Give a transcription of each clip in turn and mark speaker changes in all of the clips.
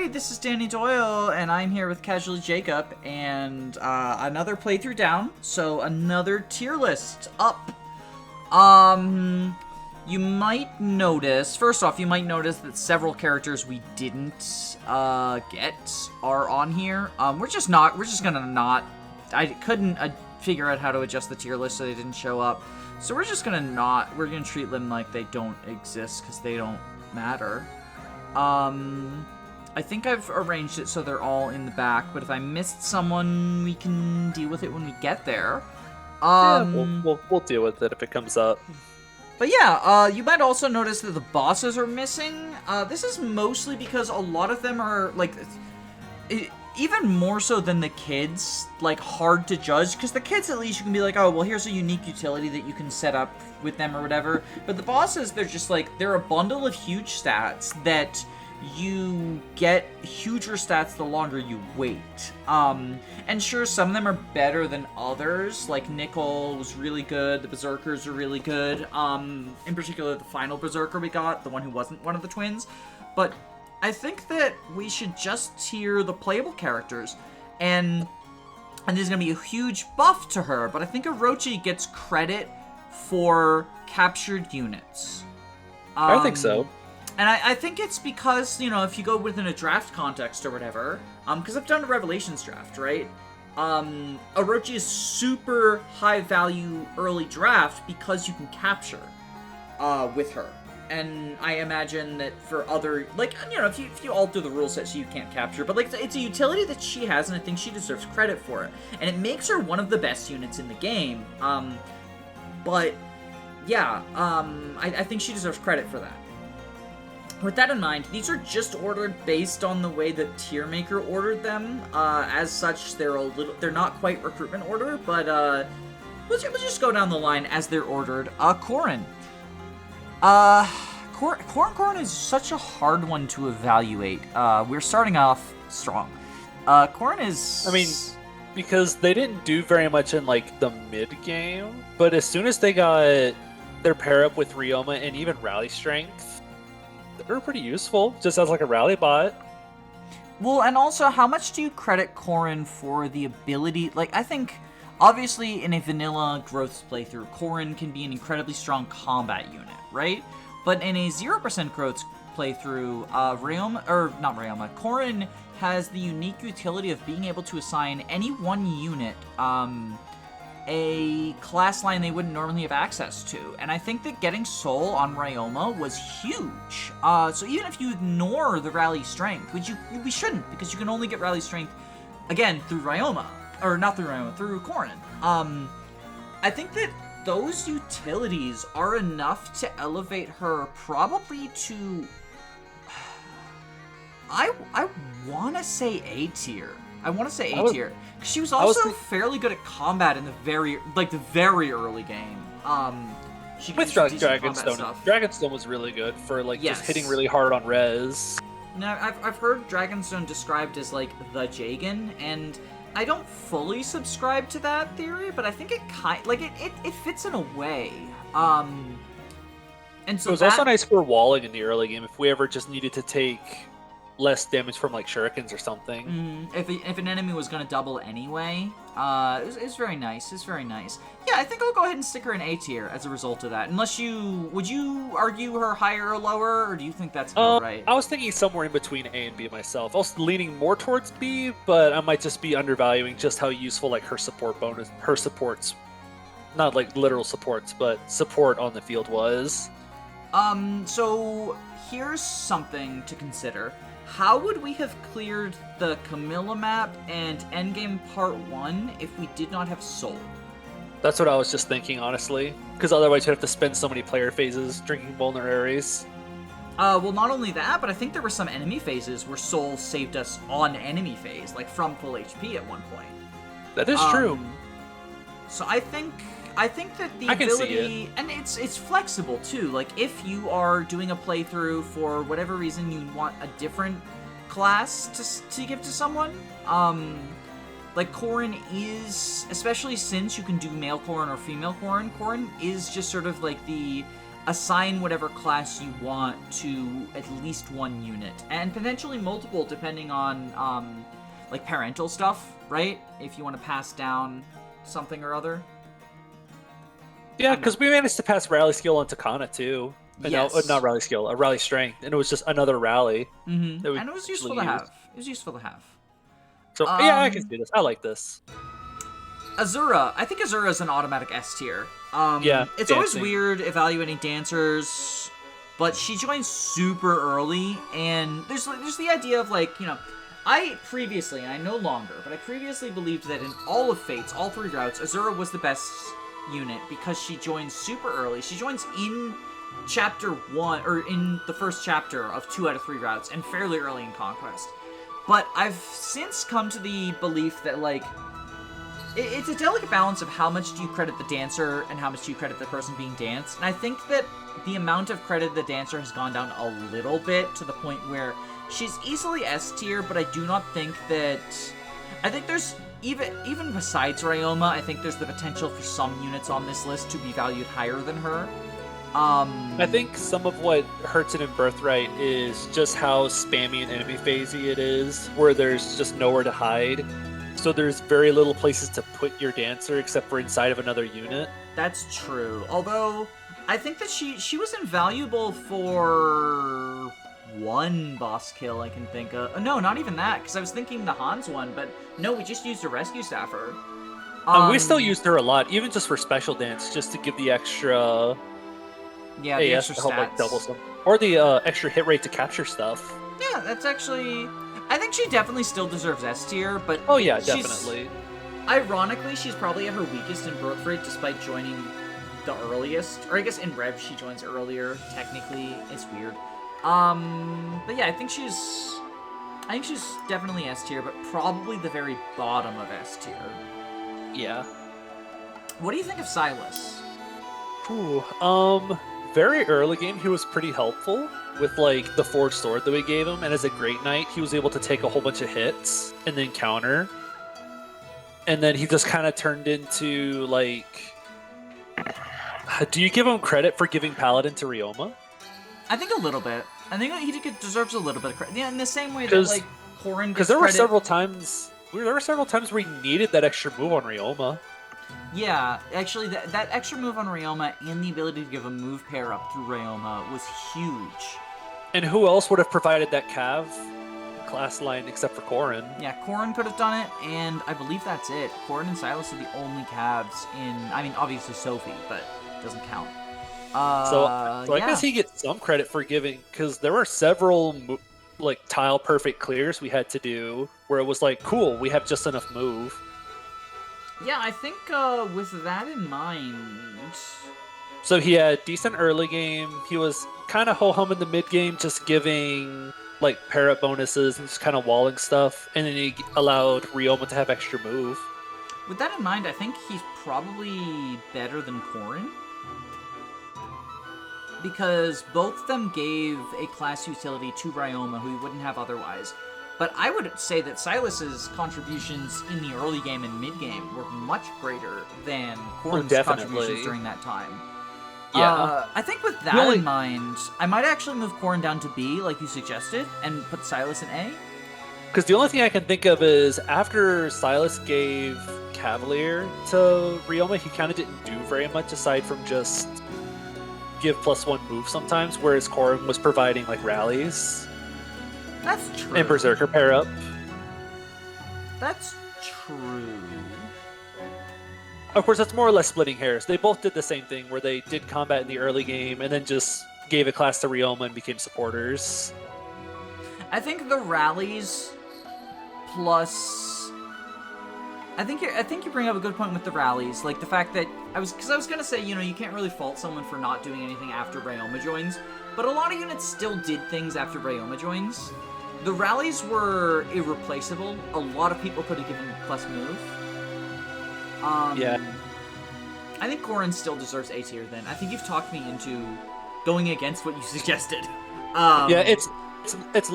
Speaker 1: Hi, this is Danny Doyle, and I'm here with Casually Jacob, and another playthrough down, so another tier list up. You might notice, first off, that several characters we didn't get are on here. We're just gonna not, I couldn't figure out how to adjust the tier list so they didn't show up. So we're gonna treat them like they don't exist because they don't matter. I think I've arranged it so they're all in the back, but if I missed someone, we can deal with it when we get there.
Speaker 2: We'll deal with it if it comes up.
Speaker 1: But yeah, you might also notice that the bosses are missing. This is mostly because a lot of them are, like, even more so than the kids, like, hard to judge. Because the kids, at least, you can be like, oh, well, here's a unique utility that you can set up with them or whatever. But the bosses, they're just, like, they're a bundle of huge stats that you get huger stats the longer you wait. And sure, some of them are better than others. Like, Nickel was really good, the Berserkers are really good. In particular, the final Berserker we got, the one who wasn't one of the twins. But I think that we should just tier the playable characters, and there's gonna be a huge buff to her, but I think Orochi gets credit for captured units.
Speaker 2: I think so.
Speaker 1: And I think it's because, you know, if you go within a draft context or whatever, because I've done a Revelations draft, right? Orochi is super high value early draft because you can capture with her. And I imagine that for other, like, you know, if you alter the rule set so you can't capture, but, like, it's a utility that she has, and I think she deserves credit for it. And it makes her one of the best units in the game. But, yeah, I think she deserves credit for that. With that in mind, these are just ordered based on the way that Tier Maker ordered them. As such, they're not quite recruitment order, but we'll just go down the line as they're ordered. Corrin. Corrin is such a hard one to evaluate. We're starting off strong. Corrin is...
Speaker 2: I mean, because they didn't do very much in, like, the mid-game, but as soon as they got their pair-up with Ryoma and even Rally Strength, they were pretty useful, just as, like, a rally bot.
Speaker 1: Well, and also, how much do you credit Corrin for the ability... Like, I think, obviously, in a vanilla growth playthrough, Corrin can be an incredibly strong combat unit, right? But in a 0% growth playthrough, Corrin has the unique utility of being able to assign any one unit, a class line they wouldn't normally have access to. And I think that getting Soul on Ryoma was huge. So even if you ignore the Rally Strength, which we shouldn't, because you can only get Rally Strength, again, through Ryoma. Or not through Ryoma, through Corrin. I think that those utilities are enough to elevate her probably to... I want to say A tier. Because she was also fairly good at combat in the very early game.
Speaker 2: With Dragonstone. Dragonstone was really good for, like, just hitting really hard on res.
Speaker 1: Now, I've heard Dragonstone described as, like, the Jagan, and I don't fully subscribe to that theory, but I think it fits in a way. And so
Speaker 2: it was also nice for walling in the early game if we ever just needed to take less damage from, like, shurikens or something.
Speaker 1: If an enemy was going to double anyway, it's very nice. It's very nice. Yeah, I think I'll go ahead and stick her in A tier as a result of that. Would you argue her higher or lower, or do you think that's about right?
Speaker 2: I was thinking somewhere in between A and B myself. I was leaning more towards B, but I might just be undervaluing just how useful, like, her supports, not like literal supports, but support on the field was.
Speaker 1: So here's something to consider. How would we have cleared the Camilla map and Endgame Part 1 if we did not have Soul?
Speaker 2: That's what I was just thinking, honestly. Because otherwise we'd have to spend so many player phases drinking Vulneraries.
Speaker 1: Well, not only that, but I think there were some enemy phases where Soul saved us on enemy phase, like from full HP at one point.
Speaker 2: That is true.
Speaker 1: So I think that the ability, and it's flexible too. Like, if you are doing a playthrough for whatever reason you want a different class to give to someone, like Corrin is, especially since you can do male Corrin or female Corrin, Corrin is just sort of like the assign whatever class you want to at least one unit, and potentially multiple depending on like parental stuff, right? If you want to pass down something or other.
Speaker 2: Yeah, because we managed to pass rally skill on Takana too.
Speaker 1: Yes.
Speaker 2: No, not rally skill, a rally strength, and it was just another rally.
Speaker 1: Mm-hmm.
Speaker 2: That we
Speaker 1: And it was useful
Speaker 2: actually
Speaker 1: to
Speaker 2: used.
Speaker 1: have. It was useful to have.
Speaker 2: So yeah, I can see this. I like this.
Speaker 1: Azura. I think Azura is an automatic S tier.
Speaker 2: Yeah,
Speaker 1: It's
Speaker 2: dancing.
Speaker 1: always weird evaluating dancers, but she joined super early, and there's the idea of like, you know, I previously, and I no longer, but I previously believed that in all of Fates, all 3 routes, Azura was the best unit because she joins super early. She joins in chapter 1, or in the first chapter of 2 out of 3 routes, and fairly early in Conquest. But I've since come to the belief that, like, it's a delicate balance of how much do you credit the dancer and how much do you credit the person being danced. And I think that the amount of credit the dancer has gone down a little bit to the point where she's easily S tier, but I do not think that... I think there's, even besides Ryoma, I think there's the potential for some units on this list to be valued higher than her.
Speaker 2: I think some of what hurts it in Birthright is just how spammy and enemy phasey it is, where there's just nowhere to hide. So there's very little places to put your dancer except for inside of another unit.
Speaker 1: That's true. Although, I think that she was invaluable for one boss kill I can think of. No, not even that, because I was thinking the Hans one, but no, we just used a rescue staffer.
Speaker 2: We still used her a lot, even just for special dance, just to give the extra...
Speaker 1: Yeah, the
Speaker 2: AS
Speaker 1: extra
Speaker 2: to help,
Speaker 1: stats.
Speaker 2: like, double some. Or the extra hit rate to capture stuff.
Speaker 1: Yeah, that's actually... I think she definitely still deserves S tier, but...
Speaker 2: Oh yeah, definitely.
Speaker 1: Ironically, she's probably at her weakest in birth rate despite joining the earliest. Or I guess in Rev she joins earlier, technically. It's weird. But yeah, I think she's definitely S tier, but probably the very bottom of S tier.
Speaker 2: Yeah.
Speaker 1: What do you think of Silas?
Speaker 2: Ooh, very early game, he was pretty helpful with, like, the forged sword that we gave him, and as a Great Knight, he was able to take a whole bunch of hits and then counter. And then he just kind of turned into, like... Do you give him credit for giving Paladin to Ryoma?
Speaker 1: I think a little bit. I think he deserves a little bit of credit. Yeah, in the same way that, like, Corrin gets
Speaker 2: because there were
Speaker 1: credit...
Speaker 2: several times where he needed that extra move on Ryoma.
Speaker 1: Yeah, actually, that extra move on Ryoma and the ability to give a move pair up through Ryoma was huge.
Speaker 2: And who else would have provided that Cav class line except for Corrin?
Speaker 1: Yeah, Corrin could have done it, and I believe that's it. Corrin and Silas are the only Cavs in... I mean, obviously Sophie, but it doesn't count.
Speaker 2: So I guess he gets some credit for giving, because there were several like tile perfect clears we had to do where it was like, cool, we have just enough move.
Speaker 1: Yeah, I think with that in mind...
Speaker 2: So he had decent early game. He was kind of ho-hum in the mid game, just giving like pair-up bonuses and just kind of walling stuff. And then he allowed Ryoma to have extra move.
Speaker 1: With that in mind, I think he's probably better than Corrin. Because both of them gave a class utility to Ryoma who he wouldn't have otherwise. But I would say that Silas's contributions in the early game and mid game were much greater than Corrin's contributions during that time.
Speaker 2: Yeah.
Speaker 1: I think with that in mind, I might actually move Corrin down to B, like you suggested, and put Silas in A.
Speaker 2: Because the only thing I can think of is after Silas gave Cavalier to Ryoma, he kind of didn't do very much aside from just give +1 move sometimes, whereas Corrin was providing like rallies.
Speaker 1: That's true.
Speaker 2: And Berserker pair up.
Speaker 1: That's true.
Speaker 2: Of course, that's more or less splitting hairs. They both did the same thing, where they did combat in the early game and then just gave a class to Ryoma and became supporters.
Speaker 1: I think the rallies plus... I think you bring up a good point with the rallies, like the fact that I was gonna say, you know, you can't really fault someone for not doing anything after Ryoma joins, but a lot of units still did things after Ryoma joins. The rallies were irreplaceable. A lot of people could have given plus move.
Speaker 2: Yeah.
Speaker 1: I think Corrin still deserves A tier then. I think you've talked me into going against what you suggested.
Speaker 2: Yeah, it's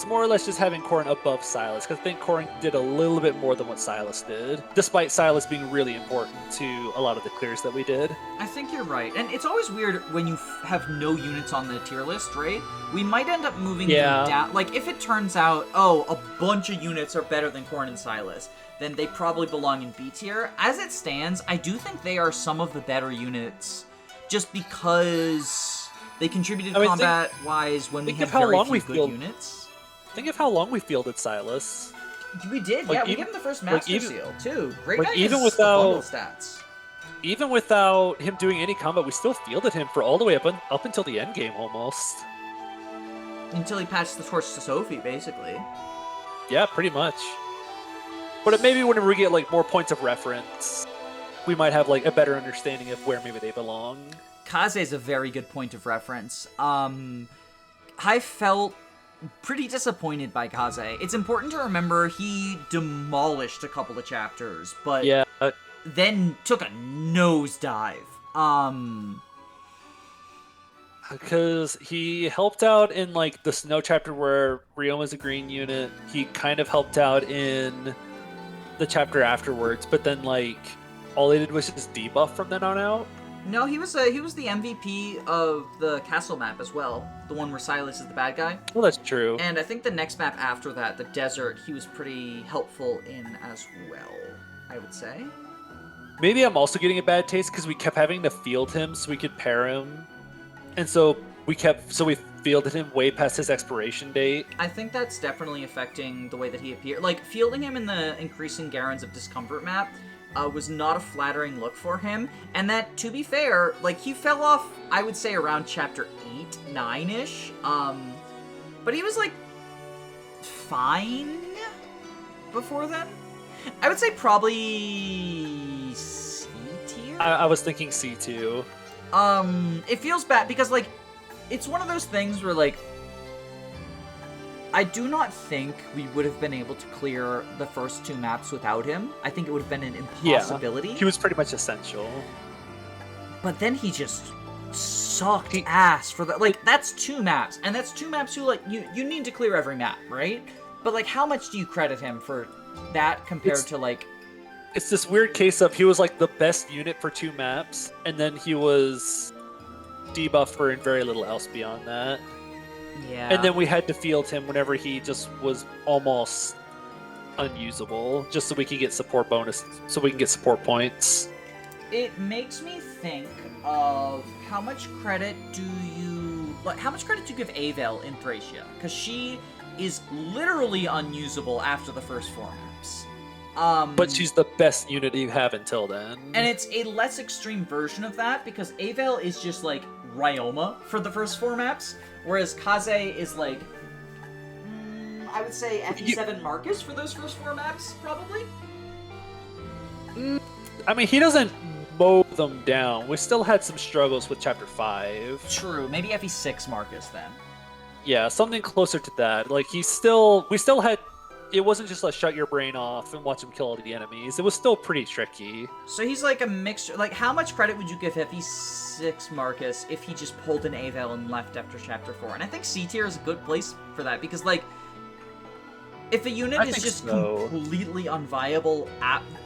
Speaker 2: more or less just having Corrin above Silas, because I think Corrin did a little bit more than what Silas did, despite Silas being really important to a lot of the clears that we did.
Speaker 1: I think you're right. And it's always weird when you have no units on the tier list, right? We might end up moving them down. Like, if it turns out, oh, a bunch of units are better than Corrin and Silas, then they probably belong in B tier. As it stands, I do think they are some of the better units, just because they contributed combat-wise when we had very few good units.
Speaker 2: Think of how long we fielded Silas.
Speaker 1: We did, we gave him the first Master Seal, too. Great guy
Speaker 2: even
Speaker 1: has bundle stats.
Speaker 2: Even without him doing any combat, we still fielded him for all the way up until the end game, almost.
Speaker 1: Until he patched the torch to Sophie, basically.
Speaker 2: Yeah, pretty much. But maybe whenever we get, like, more points of reference, we might have, like, a better understanding of where maybe they belong.
Speaker 1: Kaze is a very good point of reference. I felt pretty disappointed by Kaze. It's important to remember he demolished a couple of chapters, but then took a nosedive.
Speaker 2: Because he helped out in, like, the Snow chapter where Ryoma's a green unit. He kind of helped out in the chapter afterwards, but then, like, all they did was just debuff from then on out.
Speaker 1: No, he was the MVP of the castle map as well. The one where Silas is the bad guy.
Speaker 2: Well, that's true.
Speaker 1: And I think the next map after that, the desert, he was pretty helpful in as well, I would say.
Speaker 2: Maybe I'm also getting a bad taste because we kept having to field him so we could pair him. And so we fielded him way past his expiration date.
Speaker 1: I think that's definitely affecting the way that he appeared. Like, fielding him in the Increasing Garens of Discomfort map was not a flattering look for him, and that, to be fair, like, he fell off, I would say, around chapter 8, 9-ish, but he was, like, fine before then. I would say probably C tier?
Speaker 2: I was thinking C2.
Speaker 1: It feels bad, because, like, it's one of those things where, like, I do not think we would have been able to clear the first two maps without him. I think it would have been an impossibility.
Speaker 2: He was pretty much essential.
Speaker 1: But then he just sucked ass for that. Like, that's two maps, and that's two maps you need to clear every map, right? But, like, how much do you credit him for that compared to, like...
Speaker 2: It's this weird case of he was, like, the best unit for two maps, and then he was debuffed for very little else beyond that.
Speaker 1: Yeah.
Speaker 2: And then we had to field him whenever he just was almost unusable, just so we could get support bonus, so we can get support points.
Speaker 1: It makes me think of how much credit do you give Avel in Thracia? Because she is literally unusable after the first four maps.
Speaker 2: But she's the best unit you have until then.
Speaker 1: And it's a less extreme version of that, because Avel is just like Ryoma for the first four maps, whereas Kaze is like, I would say FE7 Marcus for those first four maps, probably?
Speaker 2: I mean, he doesn't mow them down. We still had some struggles with Chapter 5.
Speaker 1: True, maybe FE6 Marcus then.
Speaker 2: Yeah, something closer to that. Like, we still had... It wasn't just like shut your brain off and watch him kill all the enemies. It was still pretty tricky.
Speaker 1: So he's like a mixture. Like, how much credit would you give FE6 Marcus if he just pulled an Avel and left after Chapter 4? And I think C tier is a good place for that, because, like, if a unit is just completely unviable,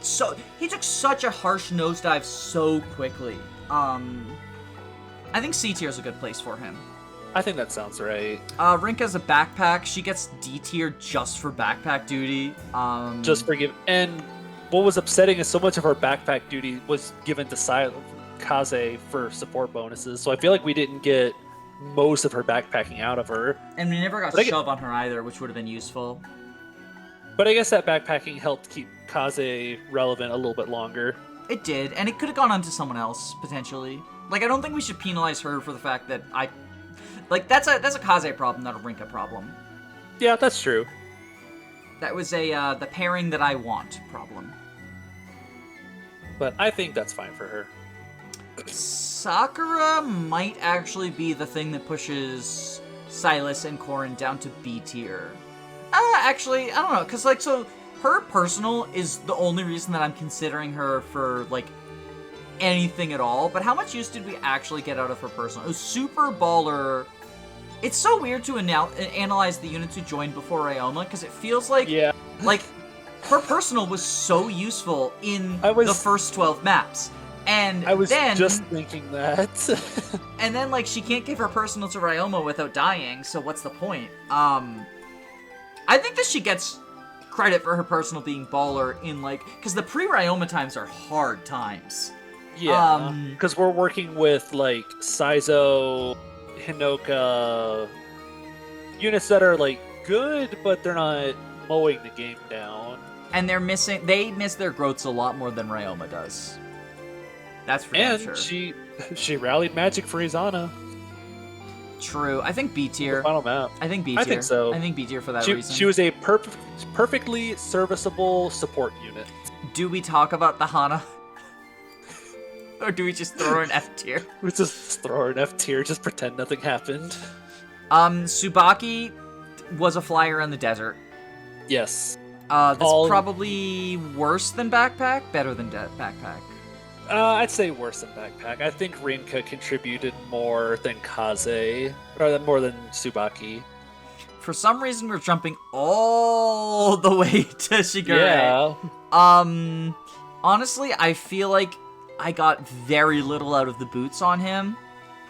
Speaker 1: so he took such a harsh nosedive so quickly. I think C tier is a good place for him.
Speaker 2: I think that sounds right.
Speaker 1: Rinka's a backpack. She gets D tier just for backpack duty.
Speaker 2: And what was upsetting is so much of her backpack duty was given to Kaze for support bonuses. So I feel like we didn't get most of her backpacking out of her.
Speaker 1: And we never got shove on her either, which would have been useful.
Speaker 2: But I guess that backpacking helped keep Kaze relevant a little bit longer.
Speaker 1: It did, and it could have gone on to someone else, potentially. Like, I don't think we should penalize her for the fact that Like, that's a Kaze problem, not a Rinka problem.
Speaker 2: Yeah, that's true.
Speaker 1: That was the pairing that I want problem.
Speaker 2: But I think that's fine for her.
Speaker 1: Sakura might actually be the thing that pushes Silas and Corrin down to B tier. Actually, I don't know, because, like, so her personal is the only reason that I'm considering her for, like, anything at all, but how much use did we actually get out of her personal? It was super baller It's so weird to analyze the units who joined before Ryoma, because it feels like
Speaker 2: Yeah.
Speaker 1: like her personal was so useful in the first 12 maps. And
Speaker 2: I was
Speaker 1: then,
Speaker 2: just thinking that.
Speaker 1: and then, like, she can't give her personal to Ryoma without dying, so what's the point? I think that she gets credit for her personal being baller in, like, because the pre-Ryoma times are hard times.
Speaker 2: Yeah, because we're working with, like, Saizo, Hinoka, units that are, like, good, but they're not mowing the game down.
Speaker 1: And they miss their growths a lot more than Ryoma does. That's for damn sure.
Speaker 2: And she rallied magic for Izana.
Speaker 1: True. I think B tier.
Speaker 2: Final map.
Speaker 1: I think B tier.
Speaker 2: I think so.
Speaker 1: I think B tier for that reason.
Speaker 2: She was a perfectly serviceable support unit.
Speaker 1: Do we talk about the Hana? Or do we just throw her in F tier?
Speaker 2: We just throw her in F tier, just pretend nothing happened.
Speaker 1: Tsubaki was a flyer in the desert.
Speaker 2: Yes.
Speaker 1: That's probably worse than Backpack, better than Backpack.
Speaker 2: I'd say worse than Backpack. I think Rinka contributed more than Kaze, or more than Tsubaki.
Speaker 1: For some reason, we're jumping all the way to Shigure.
Speaker 2: Yeah.
Speaker 1: Honestly, I feel like I got very little out of the boots on him.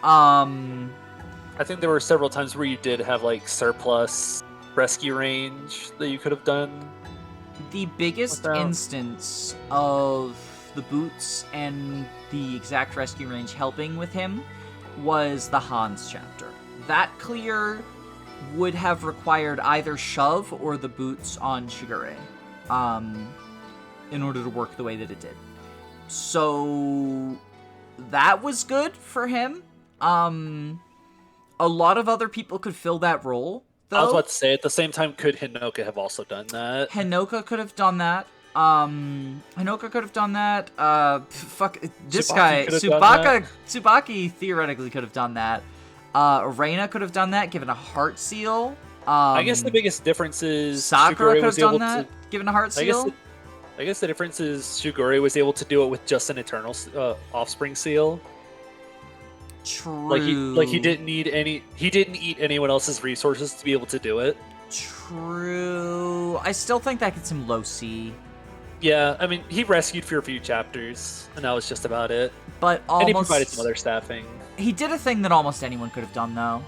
Speaker 1: I
Speaker 2: think there were several times where you did have, like, surplus rescue range that you could have done.
Speaker 1: The biggest instance of the boots and the exact rescue range helping with him was the Hans chapter. That clear would have required either shove or the boots on Shigure in order to work the way that it did. So that was good for him. A lot of other people could fill that role, though.
Speaker 2: I was about to say, at the same time, could Hinoka have also done that?
Speaker 1: Hinoka could have done that. Hinoka could have done that. This guy, Tsubaki theoretically could have done that. Reina could have done that, given a heart seal.
Speaker 2: I guess the biggest difference is
Speaker 1: Sakura could have done that, given a heart seal.
Speaker 2: I guess the difference is Shigure was able to do it with just an Eternal Offspring seal.
Speaker 1: True.
Speaker 2: Like he didn't eat anyone else's resources to be able to do it.
Speaker 1: True. I still think that gets him low C.
Speaker 2: Yeah, I mean, he rescued for a few chapters, and that was just about it.
Speaker 1: But
Speaker 2: and he provided some other staffing.
Speaker 1: He did a thing that almost anyone could have done, though.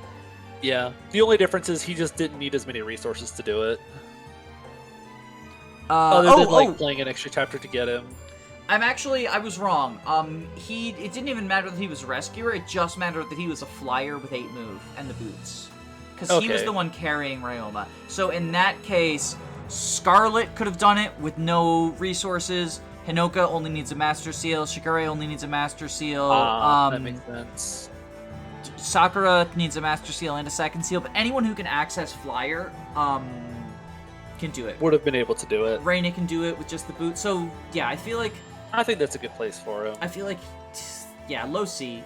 Speaker 2: Yeah, the only difference is he just didn't need as many resources to do it. Other than playing an extra chapter to get him.
Speaker 1: I was wrong. It didn't even matter that he was a rescuer. It just mattered that he was a flyer with 8 move and the boots, because he was the one carrying Ryoma. So in that case, Scarlet could have done it with no resources. Hinoka only needs a Master Seal. Shigure only needs a Master Seal.
Speaker 2: That makes sense.
Speaker 1: Sakura needs a Master Seal and a second seal, but anyone who can access Flyer can do it.
Speaker 2: Would have been able to do it.
Speaker 1: Reina can do it with just the boot. So, yeah, I
Speaker 2: think that's a good place for him.
Speaker 1: I feel like, yeah, low C.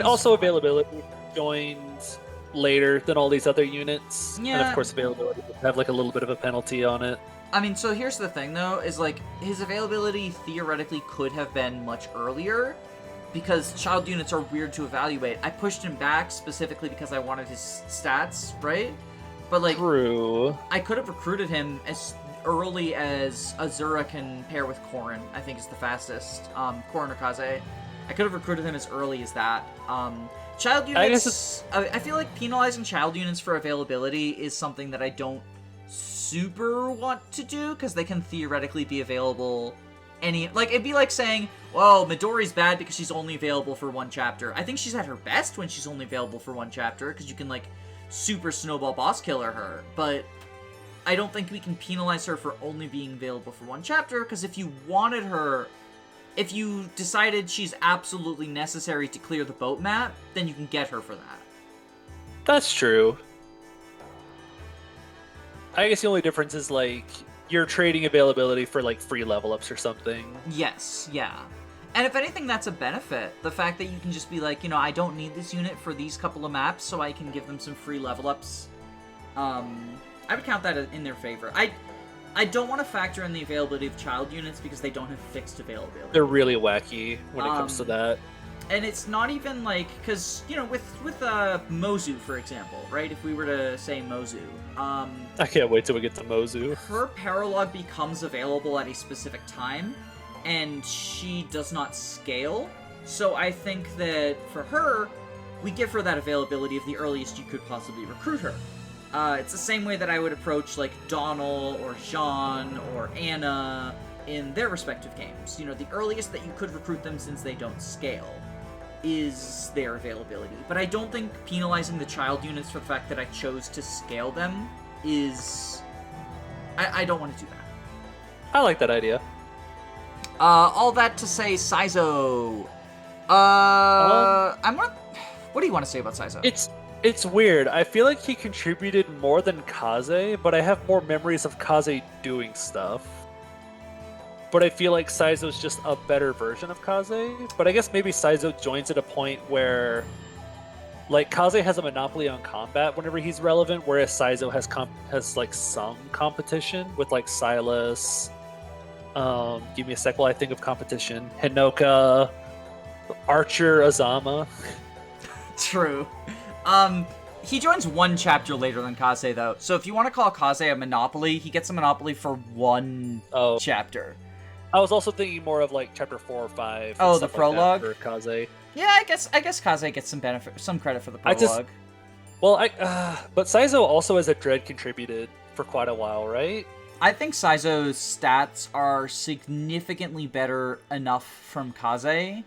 Speaker 2: Also availability joined later than all these other units.
Speaker 1: Yeah.
Speaker 2: And of course availability would have, like, a little bit of a penalty on it.
Speaker 1: I mean, so here's the thing, though, is, like, his availability theoretically could have been much earlier, because child units are weird to evaluate. I pushed him back specifically because I wanted his stats, right? But, like,
Speaker 2: True.
Speaker 1: I could have recruited him as early as Azura can pair with Corrin, I think is the fastest. Corrin or Kaze. I could have recruited him as early as that. Child units, I feel like penalizing child units for availability is something that I don't super want to do, because they can theoretically be available it'd be like saying, well, Midori's bad because she's only available for 1 chapter. I think she's at her best when she's only available for 1 chapter, because you can, like, super snowball boss killer her, but I don't think we can penalize her for only being available for 1 chapter, because if you decided she's absolutely necessary to clear the boat map, then you can get her for that.
Speaker 2: That's true. I guess the only difference is, like, you're trading availability for, like, free level ups or something.
Speaker 1: Yes, yeah. And if anything, that's a benefit. The fact that you can just be like, I don't need this unit for these couple of maps, so I can give them some free level ups. I would count that in their favor. I don't want to factor in the availability of child units because they don't have fixed availability.
Speaker 2: They're really wacky when it comes to that.
Speaker 1: And it's not even like, because, you know, with Mozu, for example, right? If we were to say Mozu,
Speaker 2: I can't wait till we get to Mozu.
Speaker 1: her paralog becomes available at a specific time, and she does not scale. So I think that for her, we give her that availability of the earliest you could possibly recruit her. It's the same way that I would approach, like, Donal or Jean or Anna in their respective games. You know, the earliest that you could recruit them since they don't scale is their availability. But I don't think penalizing the child units for the fact that I chose to scale them is... I don't want to do that.
Speaker 2: I like that idea.
Speaker 1: All that to say, Saizo. I'm gonna... What do you want to say about Saizo?
Speaker 2: It's weird. I feel like he contributed more than Kaze, but I have more memories of Kaze doing stuff. But I feel like Saizo's just a better version of Kaze. But I guess maybe Saizo joins at a point where, like, Kaze has a monopoly on combat whenever he's relevant, whereas Saizo has like some competition with like Silas. Give me a sec while I think of competition. Hinoka, Archer, Azama.
Speaker 1: True. He joins one chapter later than Kaze, though. So if you want to call Kaze a monopoly, he gets a monopoly for one chapter.
Speaker 2: I was also thinking more of like chapter 4 or 5.
Speaker 1: Oh, the prologue
Speaker 2: for Kaze.
Speaker 1: Yeah, I guess Kaze gets some benefit, some credit for the prologue.
Speaker 2: But Saizo also as a dread contributed for quite a while, right?
Speaker 1: I think Saizo's stats are significantly better enough from Kaze.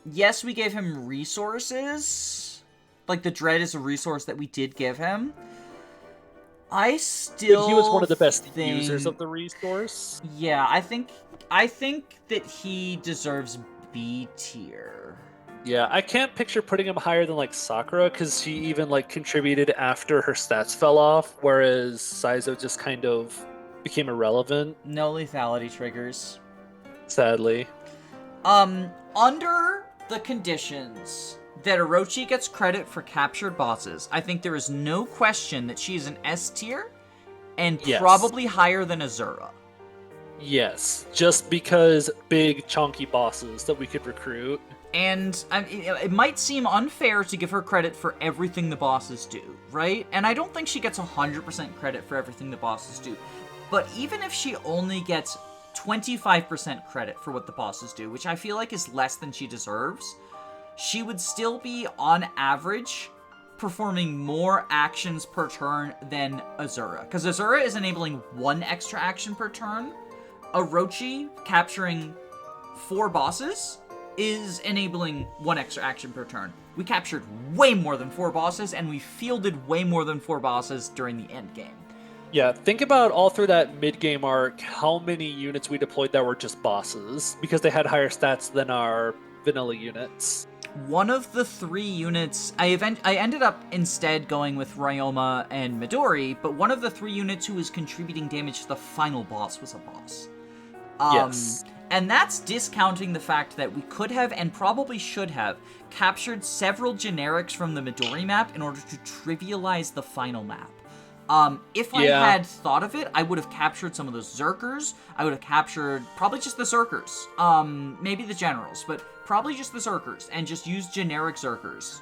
Speaker 1: Yes, we gave him resources. Like, the dread is a resource that we did give him. But he was one of the best users of the resource. Yeah, I think that he deserves B tier.
Speaker 2: Yeah, I can't picture putting him higher than like Sakura because she even like contributed after her stats fell off, whereas Saizo just kind of became irrelevant.
Speaker 1: No lethality triggers.
Speaker 2: Sadly.
Speaker 1: Under the conditions that Orochi gets credit for captured bosses, I think there is no question that she is an S tier and probably higher than Azura.
Speaker 2: Yes, just because big chunky bosses that we could recruit.
Speaker 1: And it might seem unfair to give her credit for everything the bosses do, right? And I don't think she gets 100% credit for everything the bosses do. But even if she only gets 25% credit for what the bosses do, which I feel like is less than she deserves, she would still be, on average, performing more actions per turn than Azura. Because Azura is enabling 1 extra action per turn. Orochi, capturing 4 bosses, is enabling 1 extra action per turn. We captured way more than 4 bosses, and we fielded way more than 4 bosses during the end game.
Speaker 2: Yeah, think about all through that mid-game arc, how many units we deployed that were just bosses, because they had higher stats than our vanilla units.
Speaker 1: One of the 3 units, I ended up instead going with Ryoma and Midori, but one of the 3 units who was contributing damage to the final boss was a boss.
Speaker 2: Yes.
Speaker 1: And that's discounting the fact that we could have, and probably should have, captured several generics from the Midori map in order to trivialize the final map. If I had thought of it, I would have captured some of those Zerkers. I would have captured probably just the Zerkers. Maybe the generals, but probably just the Zerkers, and just used generic Zerkers.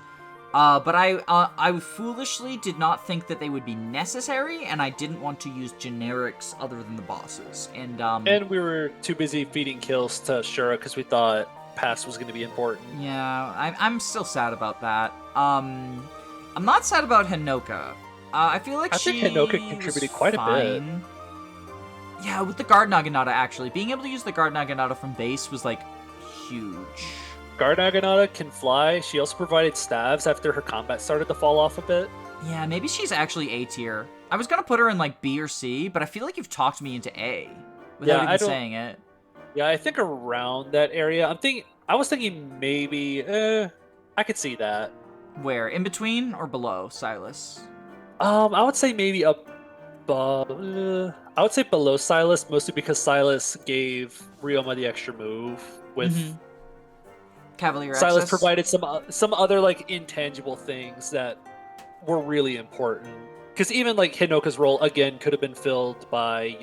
Speaker 1: But I foolishly did not think that they would be necessary, and I didn't want to use generics other than the bosses. And
Speaker 2: we were too busy feeding kills to Shura because we thought pass was going to be important.
Speaker 1: Yeah, I'm still sad about that. I'm not sad about Hinoka. I feel like I think
Speaker 2: Hinoka contributed quite a bit.
Speaker 1: Yeah, with the Guard Naginata, actually. Being able to use the Guard Naginata from base was, like, huge.
Speaker 2: Guard Naginata can fly. She also provided stabs after her combat started to fall off a bit.
Speaker 1: Yeah, maybe she's actually A tier. I was gonna put her in, like, B or C, but I feel like you've talked me into A without even saying it.
Speaker 2: Yeah, I think around that area. I was thinking maybe, I could see that.
Speaker 1: Where? In between or below Silas?
Speaker 2: I would say maybe above. I would say below Silas, mostly because Silas gave Ryoma the extra move with
Speaker 1: Cavalier
Speaker 2: Silas
Speaker 1: access.
Speaker 2: provided some other like intangible things that were really important. Because even like Hinoka's role again could have been filled by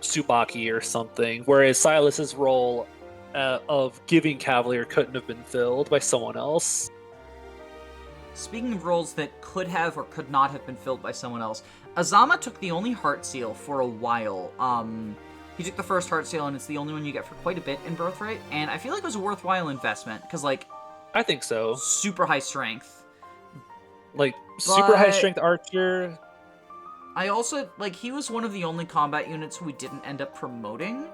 Speaker 2: Tsubaki or something, whereas Silas's role of giving Cavalier couldn't have been filled by someone else.
Speaker 1: Speaking of roles that could have or could not have been filled by someone else, Azama took the only Heart Seal for a while. He took the first Heart Seal, and it's the only one you get for quite a bit in Birthright, and I feel like it was a worthwhile investment, because, like...
Speaker 2: I think so.
Speaker 1: Super high strength.
Speaker 2: Like, super high strength archer.
Speaker 1: I also, like, he was one of the only combat units we didn't end up promoting,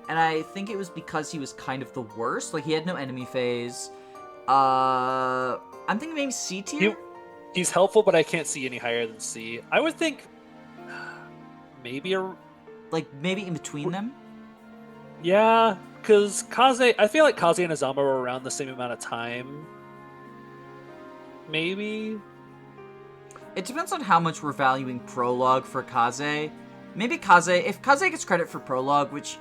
Speaker 1: and I think it was because he was kind of the worst. Like, he had no enemy phase. I'm thinking maybe C tier?
Speaker 2: He's helpful, but I can't see any higher than C. I would think maybe a...
Speaker 1: Like, maybe in between them?
Speaker 2: Yeah, because Kaze... I feel like Kaze and Azama were around the same amount of time. Maybe?
Speaker 1: It depends on how much we're valuing Prologue for Kaze. Maybe Kaze... If Kaze gets credit for Prologue, which...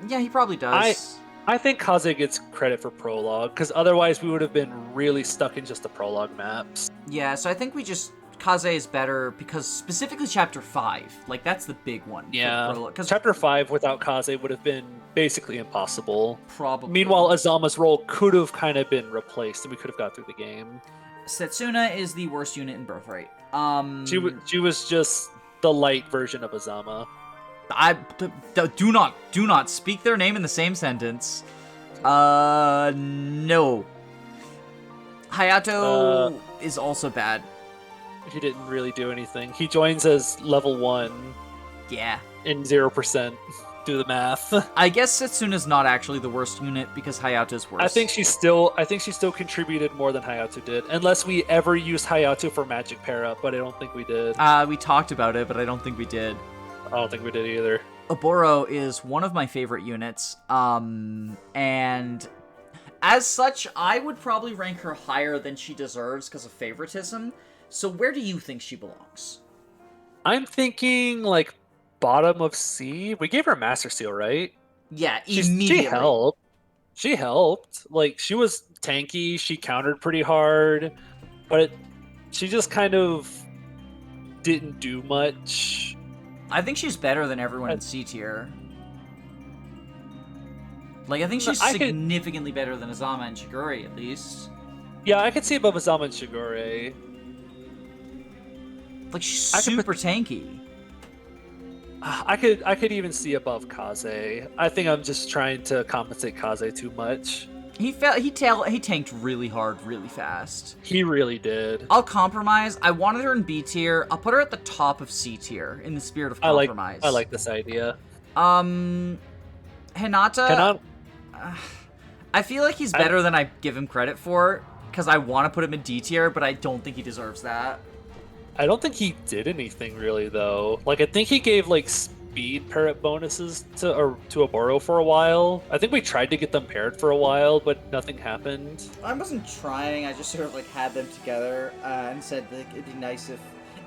Speaker 1: Yeah, he probably does.
Speaker 2: I think Kaze gets credit for Prologue, because otherwise we would have been really stuck in just the Prologue maps.
Speaker 1: Yeah, so I think we just... Kaze is better because specifically Chapter 5. Like, that's the big one.
Speaker 2: Yeah,
Speaker 1: because
Speaker 2: Chapter 5 without Kaze would have been basically impossible.
Speaker 1: Probably.
Speaker 2: Meanwhile, Azama's role could have kind of been replaced, and we could have got through the game.
Speaker 1: Setsuna is the worst unit in Birthright.
Speaker 2: She was just the light version of Azama.
Speaker 1: Do not speak their name in the same sentence. No. Hayato is also bad.
Speaker 2: He didn't really do anything. He joins as level 1.
Speaker 1: Yeah.
Speaker 2: In 0%. Do the math.
Speaker 1: I guess Setsuna's not actually the worst unit because Hayato's worse.
Speaker 2: I think she still contributed more than Hayato did. Unless we ever used Hayato for magic pair-up, but I don't think we did.
Speaker 1: We talked about it, but I don't think we did.
Speaker 2: I don't think we did either.
Speaker 1: Oboro is one of my favorite units. And as such, I would probably rank her higher than she deserves because of favoritism. So where do you think she belongs?
Speaker 2: I'm thinking, like, bottom of C. We gave her a Master Seal, right?
Speaker 1: Yeah, immediately.
Speaker 2: She helped. Like, she was tanky, she countered pretty hard, but she just kind of didn't do much.
Speaker 1: I think she's better than everyone in C tier. Like, I think she's significantly better than Azama and Shigure, at least.
Speaker 2: Yeah, I could see above Azama and Shigure.
Speaker 1: Like, she's super tanky.
Speaker 2: I could even see above Kaze. I think I'm just trying to compensate Kaze too much.
Speaker 1: He tanked really hard, really fast.
Speaker 2: He really did.
Speaker 1: I'll compromise. I wanted her in B tier. I'll put her at the top of C tier in the spirit of compromise.
Speaker 2: I like this idea.
Speaker 1: Hinata. I feel like he's better than I give him credit for because I want to put him in D tier, but I don't think he deserves that.
Speaker 2: I don't think he did anything really though. Like, I think he gave like speed parrot bonuses to Oboro for a while. I think we tried to get them paired for a while, but nothing happened.
Speaker 1: I wasn't trying. I just sort of like had them together and said like it'd be nice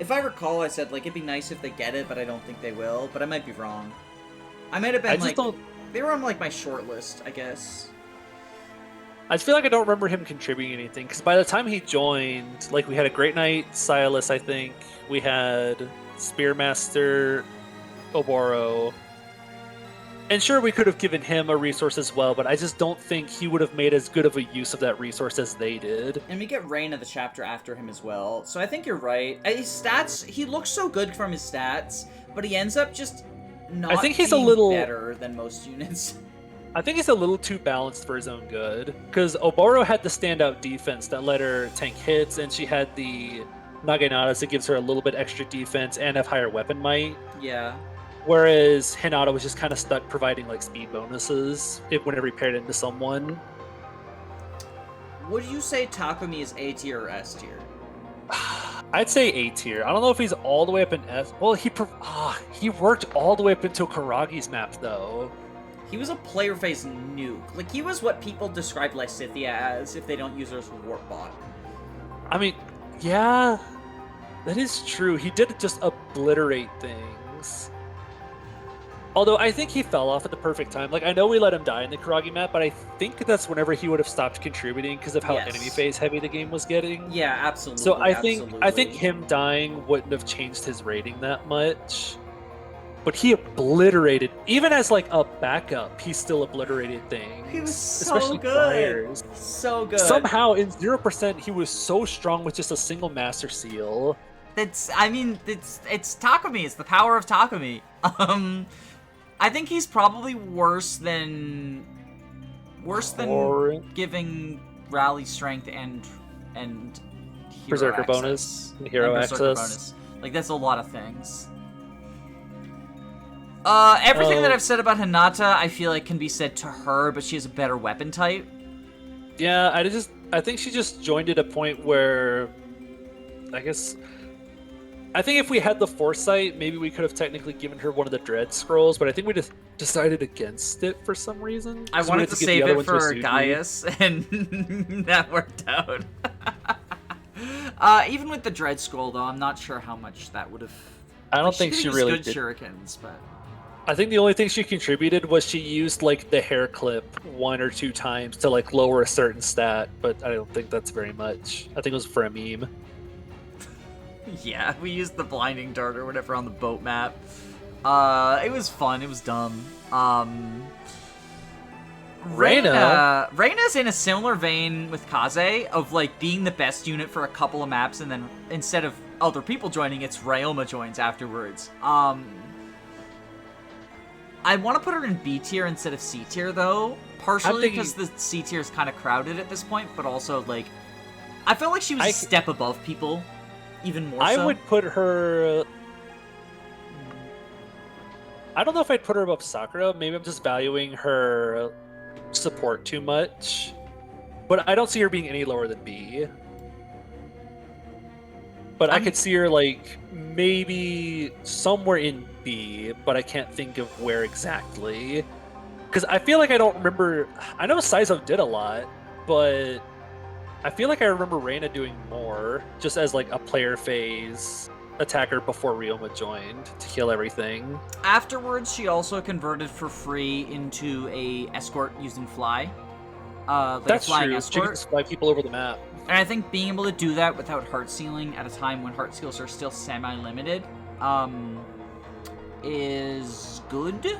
Speaker 1: if I recall, I said like it'd be nice if they get it, but I don't think they will. But I might be wrong. I might have been they were on like my short list, I guess.
Speaker 2: I feel like I don't remember him contributing anything, because by the time he joined, like, we had a Great Knight, Silas, I think. We had Spearmaster, Oboro. And sure, we could have given him a resource as well, but I just don't think he would have made as good of a use of that resource as they did.
Speaker 1: And we get Reina the chapter after him as well, so I think you're right. His stats, he looks so good from his stats, but he ends up just not being better than most units.
Speaker 2: I think he's a little too balanced for his own good, because Oboro had the standout defense that let her tank hits, and she had the Naginata that gives her a little bit extra defense and have higher weapon might.
Speaker 1: Yeah.
Speaker 2: Whereas Hinata was just kind of stuck providing like speed bonuses whenever he paired into someone.
Speaker 1: Would you say Takumi is A tier or S tier?
Speaker 2: I'd say A tier. I don't know if he's all the way up in S. Well, he worked all the way up into Karagi's map though.
Speaker 1: He was a player phase nuke. Like, he was what people describe Lysithea as if they don't use her as a warp bot.
Speaker 2: I mean, yeah, that is true. He did just obliterate things. Although I think he fell off at the perfect time. Like, I know we let him die in the Karagi map, but I think that's whenever he would have stopped contributing because of how enemy phase heavy the game was getting.
Speaker 1: Yeah, absolutely.
Speaker 2: So I think him dying wouldn't have changed his rating that much. but he obliterated, even as like a backup, he still obliterated things.
Speaker 1: He was so
Speaker 2: especially
Speaker 1: good.
Speaker 2: flyers.
Speaker 1: So good.
Speaker 2: Somehow in 0%, he was so strong with just a single Master Seal.
Speaker 1: It's Takumi. It's the power of Takumi. I think he's probably worse than giving rally strength and hero
Speaker 2: Berserker
Speaker 1: access.
Speaker 2: bonus and hero
Speaker 1: Berserker
Speaker 2: access.
Speaker 1: bonus. Like, that's a lot of things. Everything that I've said about Hinata, I feel like can be said to her, but she has a better weapon type.
Speaker 2: Yeah, I think she just joined at a point where, I think if we had the foresight, maybe we could have technically given her one of the Dread Scrolls, but I think we just decided against it for some reason.
Speaker 1: I wanted to save it for Gaius, and that worked out. Even with the Dread Scroll, though, I'm not sure how much that would have...
Speaker 2: I don't think she really
Speaker 1: did. Shurikens, but...
Speaker 2: I think the only thing she contributed was she used, like, the hair clip 1 or 2 times to, like, lower a certain stat, but I don't think that's very much. I think it was for a meme.
Speaker 1: Yeah, we used the blinding dart or whatever on the boat map. It was fun. It was dumb. Reyna's in a similar vein with Kaze of like being the best unit for a couple of maps, and then instead of other people joining, it's Ryoma joins afterwards. I want to put her in B tier instead of C tier though, partially because the C tier is kind of crowded at this point, but also like I felt like she was a step above people. Even more so.
Speaker 2: I would put her... I don't know if I'd put her above Sakura. Maybe I'm just valuing her support too much. But I don't see her being any lower than B. But I could see her, like, maybe somewhere in B, but I can't think of where exactly. Because I feel like I don't remember... I know Saizo did a lot, but... I feel like I remember Reyna doing more, just as like a player phase attacker before Ryoma joined to kill everything.
Speaker 1: Afterwards, she also converted for free into a escort using fly. Like
Speaker 2: That's
Speaker 1: a flying
Speaker 2: true.
Speaker 1: escort.
Speaker 2: She can just fly people over the map.
Speaker 1: And I think being able to do that without heart sealing at a time when heart seals are still semi-limited, is good.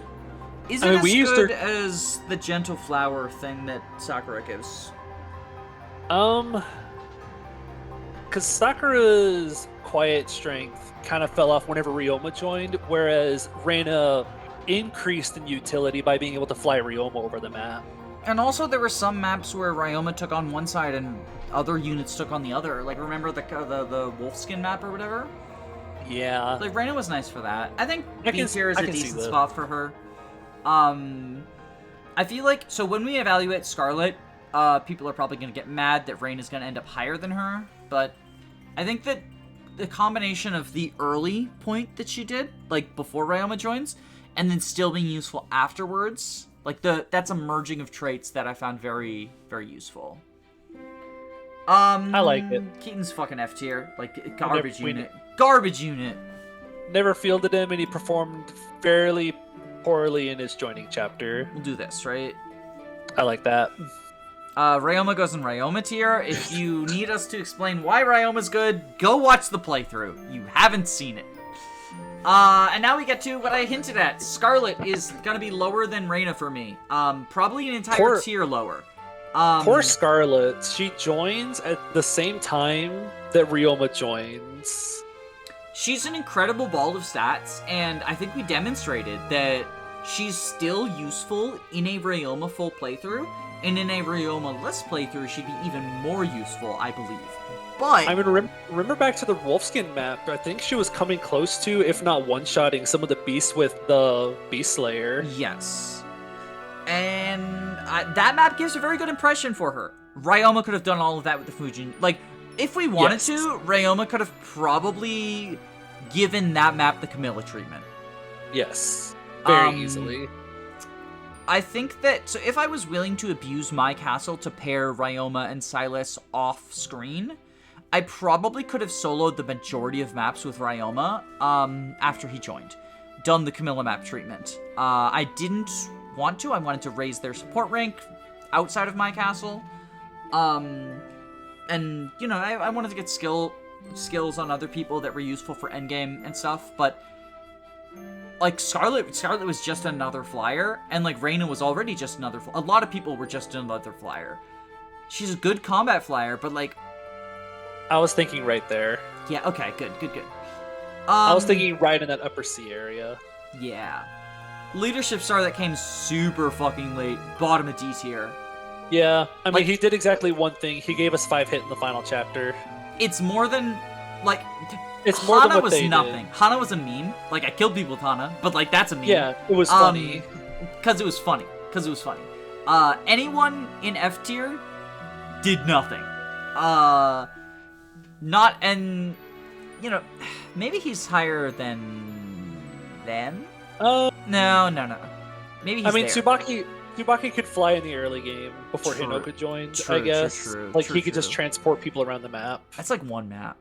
Speaker 1: Isn't as good as the gentle flower thing that Sakura gives?
Speaker 2: Because Sakura's quiet strength kind of fell off whenever Ryoma joined, whereas Reyna increased in utility by being able to fly Ryoma over the map.
Speaker 1: And also there were some maps where Ryoma took on one side and other units took on the other. Like, remember the wolfskin map or whatever?
Speaker 2: Yeah.
Speaker 1: Like, Reyna was nice for that. I think B tier is a decent spot for her. I feel like, so when we evaluate Scarlet, people are probably going to get mad that Reyna's going to end up higher than her, but I think that the combination of the early point that she did, like before Ryoma joins, and then still being useful afterwards, like that's a merging of traits that I found very, very useful.
Speaker 2: I like it.
Speaker 1: Keaton's fucking F tier, like garbage unit.
Speaker 2: Never fielded him, and he performed fairly poorly in his joining chapter.
Speaker 1: We'll do this, right?
Speaker 2: I like that.
Speaker 1: Ryoma goes in Ryoma tier. If you need us to explain why Ryoma's good, go watch the playthrough. You haven't seen it. And now we get to what I hinted at. Scarlet is gonna be lower than Reyna for me. Probably an entire tier lower.
Speaker 2: Poor Scarlet. She joins at the same time that Ryoma joins.
Speaker 1: She's an incredible ball of stats, and I think we demonstrated that she's still useful in a Ryoma full playthrough. And in a Ryoma less playthrough, she'd be even more useful, I believe. But
Speaker 2: I mean, remember back to the Wolfskin map, I think she was coming close to, if not one-shotting, some of the beasts with the Beast Slayer.
Speaker 1: Yes. And that map gives a very good impression for her. Ryoma could have done all of that with the Fujin. Like, if we wanted to, Ryoma could have probably given that map the Camilla treatment.
Speaker 2: Yes. Very easily.
Speaker 1: I think that, so if I was willing to abuse my castle to pair Ryoma and Silas off screen, I probably could have soloed the majority of maps with Ryoma after he joined. Done the Camilla map treatment. I didn't want to. I wanted to raise their support rank outside of my castle. And, you know, I wanted to get skills on other people that were useful for endgame and stuff, but like Scarlet was just another flyer, and like Reina was already just another. A lot of people were just another flyer. She's a good combat flyer, but like,
Speaker 2: I was thinking right there.
Speaker 1: yeah, okay, good.
Speaker 2: I was thinking right in that upper C area.
Speaker 1: Yeah. Leadership star that came super fucking late, bottom of D tier.
Speaker 2: Yeah, I mean,
Speaker 1: Like-
Speaker 2: he did exactly one thing. He gave us 5 hit in the final chapter.
Speaker 1: It's more than, like,
Speaker 2: It's more
Speaker 1: Hana
Speaker 2: than what
Speaker 1: was
Speaker 2: they
Speaker 1: nothing.
Speaker 2: did.
Speaker 1: Hana was a meme. Like, I killed people with Hana, but like, that's a meme.
Speaker 2: Yeah, it was funny.
Speaker 1: Because it was funny. Anyone in F tier did nothing. Not, and, you know, maybe he's higher than them? No. Maybe he's there.
Speaker 2: Tsubaki could fly in the early game before
Speaker 1: True.
Speaker 2: Hinoka joined,
Speaker 1: True,
Speaker 2: I guess.
Speaker 1: true,
Speaker 2: He could just transport people around the map.
Speaker 1: That's like one map.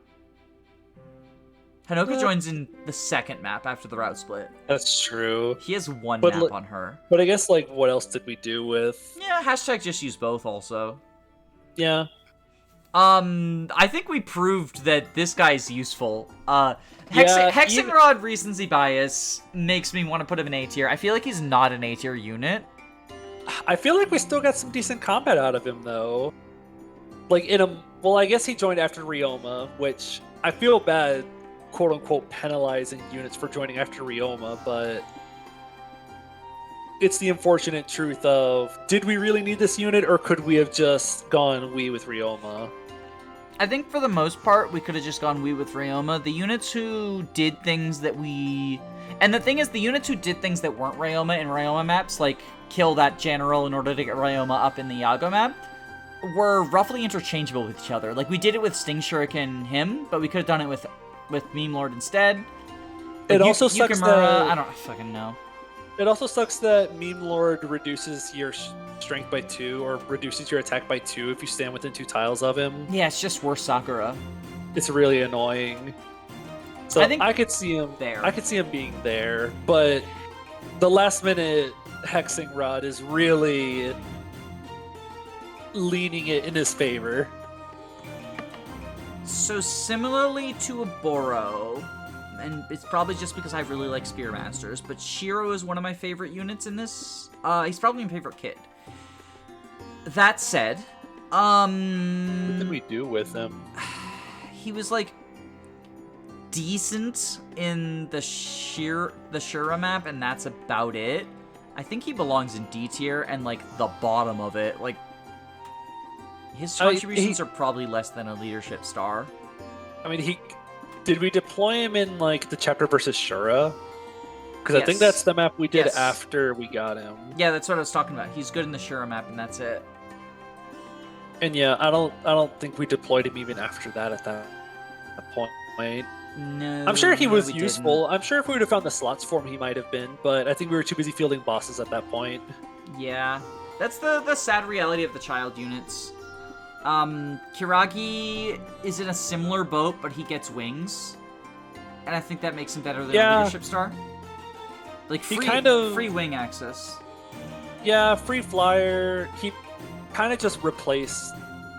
Speaker 1: Hinoka joins in the second map after the route split.
Speaker 2: That's true.
Speaker 1: He has one
Speaker 2: But
Speaker 1: map on her.
Speaker 2: But I guess, like, what else did we do with...
Speaker 1: Yeah, hashtag just use both also.
Speaker 2: Yeah.
Speaker 1: I think we proved that this guy's useful. Hexenrod recency bias makes me want to put him in A tier. I feel like he's not an A tier unit.
Speaker 2: I feel like we still got some decent combat out of him, though. Like, well, I guess he joined after Ryoma, which I feel bad, quote-unquote, penalizing units for joining after Ryoma, but it's the unfortunate truth of, did we really need this unit, or could we have just gone Wii with Ryoma?
Speaker 1: I think for the most part, we could have just gone Wii with Ryoma. The units who did things that we... And the thing is, the units who did things that weren't Ryoma in Ryoma maps, like kill that general in order to get Ryoma up in the Yago map, were roughly interchangeable with each other. Like, we did it with Sting Shuriken him, but we could have done it with Meme Lord instead.
Speaker 2: It also sucks that...
Speaker 1: I don't fucking know.
Speaker 2: It also sucks that Meme Lord reduces your strength by 2, or reduces your attack by 2 if you stand within 2 tiles of him.
Speaker 1: Yeah, it's just worse Sakura.
Speaker 2: It's really annoying. So I could see him
Speaker 1: there.
Speaker 2: I could see him being there, but the last minute hexing rod is really leaning it in his favor.
Speaker 1: So similarly to a Boro, and it's probably just because I really like Spearmasters, but Shiro is one of my favorite units in this. He's probably my favorite kid. That said,
Speaker 2: What did we do with him?
Speaker 1: he was like decent in the Shura map, and that's about it. I think he belongs in D tier and like the bottom of it. Like, his contributions are probably less than a leadership star.
Speaker 2: I mean, did we deploy him in like the chapter versus Shura? Because
Speaker 1: Yes.
Speaker 2: I think that's the map we did
Speaker 1: Yes.
Speaker 2: after we got him.
Speaker 1: Yeah, that's what I was talking about. He's good in the Shura map, and that's it.
Speaker 2: And yeah, I don't think we deployed him even after that at that point.
Speaker 1: No,
Speaker 2: I'm sure he was
Speaker 1: we
Speaker 2: useful.
Speaker 1: didn't.
Speaker 2: I'm sure if we would have found the slots for him, he might have been. But I think we were too busy fielding bosses at that point.
Speaker 1: Yeah, that's the sad reality of the child units. Kiragi is in a similar boat, but he gets wings, and I think that makes him better than a leadership star. Like free wing access.
Speaker 2: Yeah, free flyer. He kind of just replaced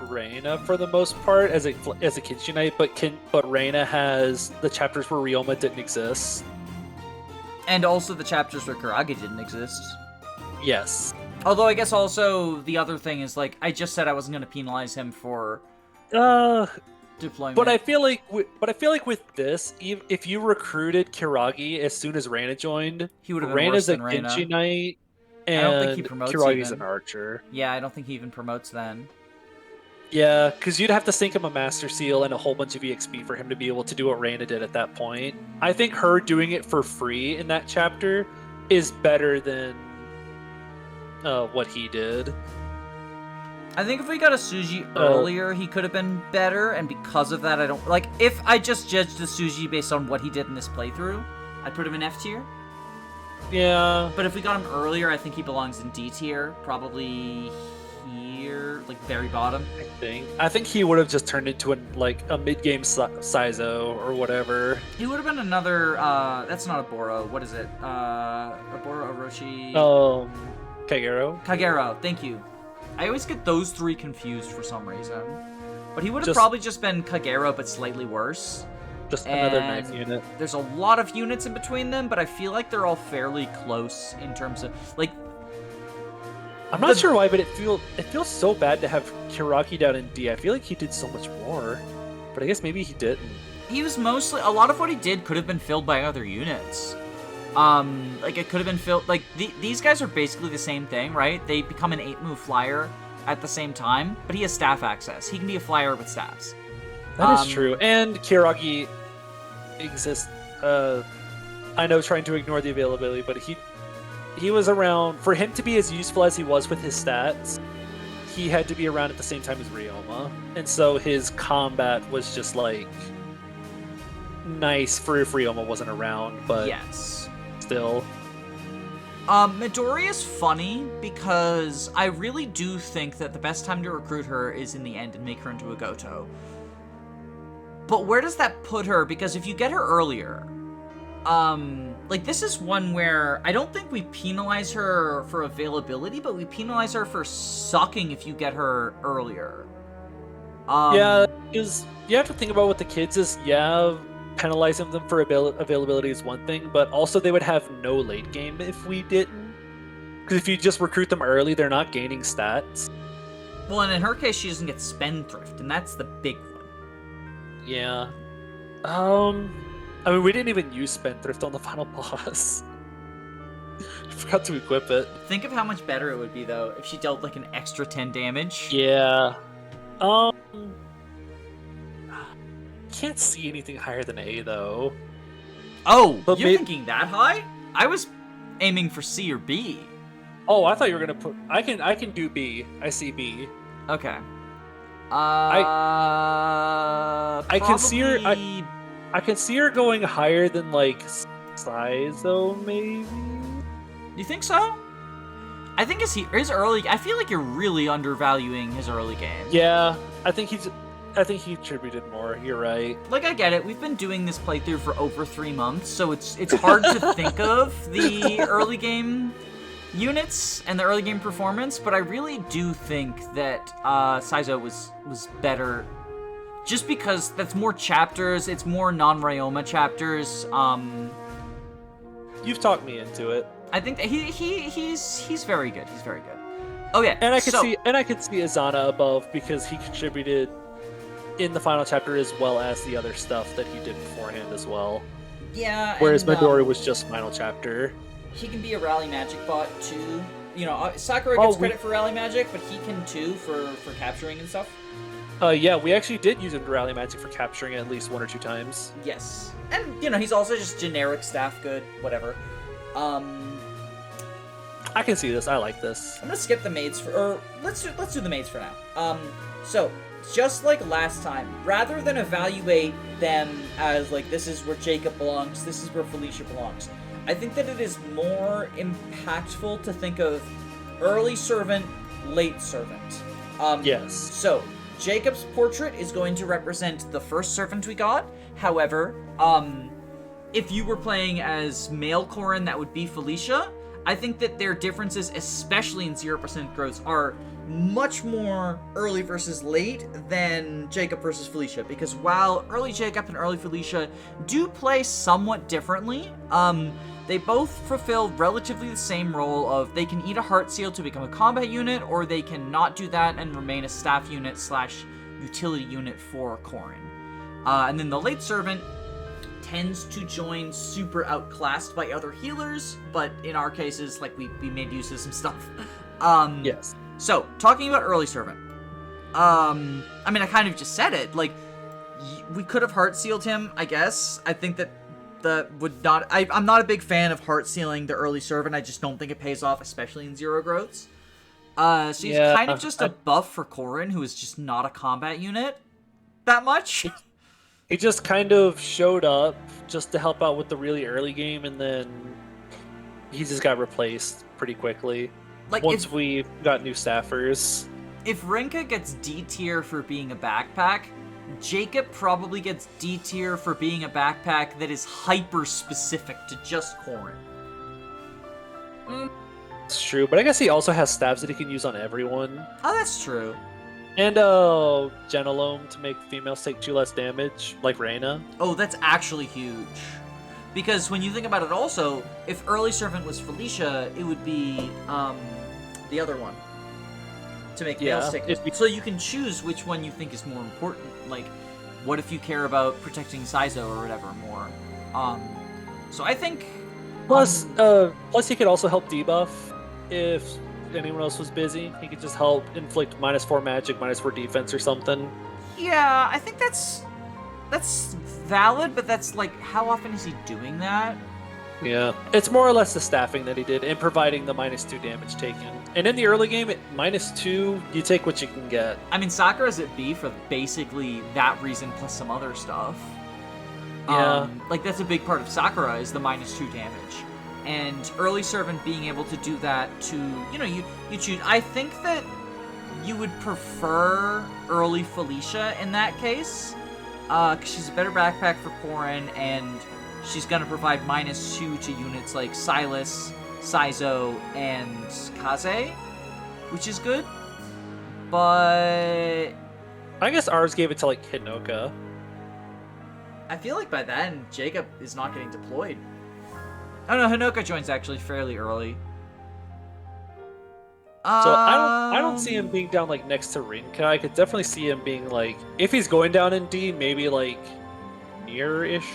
Speaker 2: Reina for the most part as a kids unite, but Reina has the chapters where Ryoma didn't exist.
Speaker 1: And also the chapters where Kiragi didn't exist.
Speaker 2: Yes.
Speaker 1: Although I guess also the other thing is, like, I just said I wasn't going to penalize him for deployment.
Speaker 2: But I feel like with this, if you recruited Kiragi as soon as Reina joined,
Speaker 1: he would have been
Speaker 2: Reina's
Speaker 1: worse than
Speaker 2: a
Speaker 1: Reina.
Speaker 2: Genji Knight, and
Speaker 1: I don't think he promotes
Speaker 2: Kiragi's
Speaker 1: even.
Speaker 2: an archer.
Speaker 1: Yeah, I don't think he even promotes then.
Speaker 2: Yeah, because you'd have to sink him a Master Seal and a whole bunch of EXP for him to be able to do what Reina did at that point. I think her doing it for free in that chapter is better than what he did.
Speaker 1: I think if we got a Suji earlier, he could have been better, and because of that, I don't... Like, if I just judged the Suji based on what he did in this playthrough, I'd put him in F tier.
Speaker 2: Yeah.
Speaker 1: But if we got him earlier, I think he belongs in D tier. Probably here, like, very bottom.
Speaker 2: I think he would have just turned into a mid-game Saizo or whatever.
Speaker 1: He would have been another, that's not a Boro. What is it? A Boro, Orochi...
Speaker 2: Kagero.
Speaker 1: Kagero, thank you. I always get those three confused for some reason. But he would have probably just been Kagero, but slightly worse.
Speaker 2: Just another knife unit.
Speaker 1: There's a lot of units in between them, but I feel like they're all fairly close in terms of like.
Speaker 2: I'm not sure why, but it feels so bad to have Kiraki down in D. I feel like he did so much more, but I guess maybe he didn't.
Speaker 1: He was mostly a lot of what he did could have been filled by other units. Like it could have been filled. Like these guys are basically the same thing, right? They become an 8-move flyer at the same time, but he has staff access. He can be a flyer with staffs.
Speaker 2: That is true, and Kiragi exists. I know, trying to ignore the availability, but he was around. For him to be as useful as he was with his stats, he had to be around at the same time as Ryoma, and so his combat was just like nice for if Ryoma wasn't around. But
Speaker 1: yes,
Speaker 2: still.
Speaker 1: Midori is funny because I really do think that the best time to recruit her is in the end and make her into a Goto. But where does that put her? Because if you get her earlier, like this is one where I don't think we penalize her for availability, but we penalize her for sucking if you get her earlier.
Speaker 2: Yeah, because you have to think about what the kids is. Yeah, penalizing them for availability is one thing, but also they would have no late game if we didn't. Because if you just recruit them early, they're not gaining stats.
Speaker 1: Well, and in her case, she doesn't get Spendthrift, and that's the big one.
Speaker 2: Yeah. I mean, we didn't even use Spendthrift on the final boss. I forgot to equip it.
Speaker 1: Think of how much better it would be, though, if she dealt, like, an extra 10 damage.
Speaker 2: Yeah. Can't see anything higher than A, though.
Speaker 1: Oh, but you're thinking that high? I was aiming for C or B.
Speaker 2: Oh, I thought you were gonna put... I can do B. I see B.
Speaker 1: Okay.
Speaker 2: I can see her. I can see her going higher than like size, though. Maybe.
Speaker 1: You think so? I think his early. I feel like you're really undervaluing his early game.
Speaker 2: Yeah, I think he contributed more. You're right.
Speaker 1: Like I get it. We've been doing this playthrough for over 3 months, so it's hard to think of the early game units and the early game performance, but I really do think that Saizo was better just because that's more chapters, it's more non-Ryoma chapters.
Speaker 2: You've talked me into it.
Speaker 1: I think that he's very good. He's very good. Oh yeah.
Speaker 2: And I can see Azana above because he contributed in the final chapter as well as the other stuff that he did beforehand as well.
Speaker 1: Yeah.
Speaker 2: Whereas Midori was just final chapter.
Speaker 1: He can be a Rally Magic bot too. You know, Sakura gets credit for Rally Magic, but he can too for capturing and stuff.
Speaker 2: Yeah, we actually did use him to Rally Magic for capturing at least 1 or 2 times.
Speaker 1: Yes. And, you know, he's also just generic staff good, whatever. I
Speaker 2: can see this. I like this.
Speaker 1: I'm gonna skip the maids let's do the maids for now. So, just like last time, rather than evaluate them as like, this is where Jacob belongs, this is where Felicia belongs, I think that it is more impactful to think of early servant, late servant.
Speaker 2: Yes.
Speaker 1: So, Jacob's portrait is going to represent the first servant we got. However, if you were playing as male Corrin, that would be Felicia. I think that their differences, especially in 0% growths, are much more early versus late than Jacob versus Felicia. Because while early Jacob and early Felicia do play somewhat differently, they both fulfill relatively the same role of they can eat a heart seal to become a combat unit, or they can not do that and remain a staff unit / utility unit for Corrin. And then the late servant tends to join super outclassed by other healers, but in our cases, like, we made use of some stuff.
Speaker 2: Yes.
Speaker 1: So, talking about early servant. I mean, I kind of just said it. Like, we could have heart sealed him, I guess. I think that would not... I'm not a big fan of heart sealing the early servant. I just don't think it pays off, especially in 0 growths. So he's kind of just a buff for Corrin, who is just not a combat unit that much.
Speaker 2: He just kind of showed up just to help out with the really early game, and then he just got replaced pretty quickly. Like, once we got new staffers.
Speaker 1: If Rinka gets D tier for being a backpack, Jacob probably gets D tier for being a backpack that is hyper specific to just Corrin.
Speaker 2: It's true, but I guess he also has stabs that he can use on everyone.
Speaker 1: Oh, that's true.
Speaker 2: And Genelome to make females take 2 less damage, like Reyna.
Speaker 1: Oh, that's actually huge. Because when you think about it also, if Early Servant was Felicia, it would be the other one. To make males take less. So you can choose which one you think is more important. Like, what if you care about protecting Saizo or whatever more? So I think...
Speaker 2: Plus he could also help debuff if anyone else was busy. He could just help inflict -4 magic, -4 defense or something.
Speaker 1: Yeah, I think that's valid, but that's like, how often is he doing that?
Speaker 2: Yeah, it's more or less the staffing that he did and providing the -2 damage taken. And in the early game, at -2, you take what you can get.
Speaker 1: I mean, Sakura's at B for basically that reason plus some other stuff.
Speaker 2: Yeah.
Speaker 1: Like, that's a big part of Sakura is the -2 damage. And Early Servant being able to do that to, you know, you choose. I think that you would prefer Early Felicia in that case, because she's a better backpack for Korin, and she's going to provide -2 to units like Silas, Saizo, and Kaze, which is good. But
Speaker 2: I guess ours gave it to, like, Hinoka.
Speaker 1: I feel like by then, Jacob is not getting deployed. Oh no, Hinoka joins actually fairly early.
Speaker 2: So I don't see him being down, like, next to Rinka. I could definitely see him being, like, if he's going down in D, maybe, like, near-ish.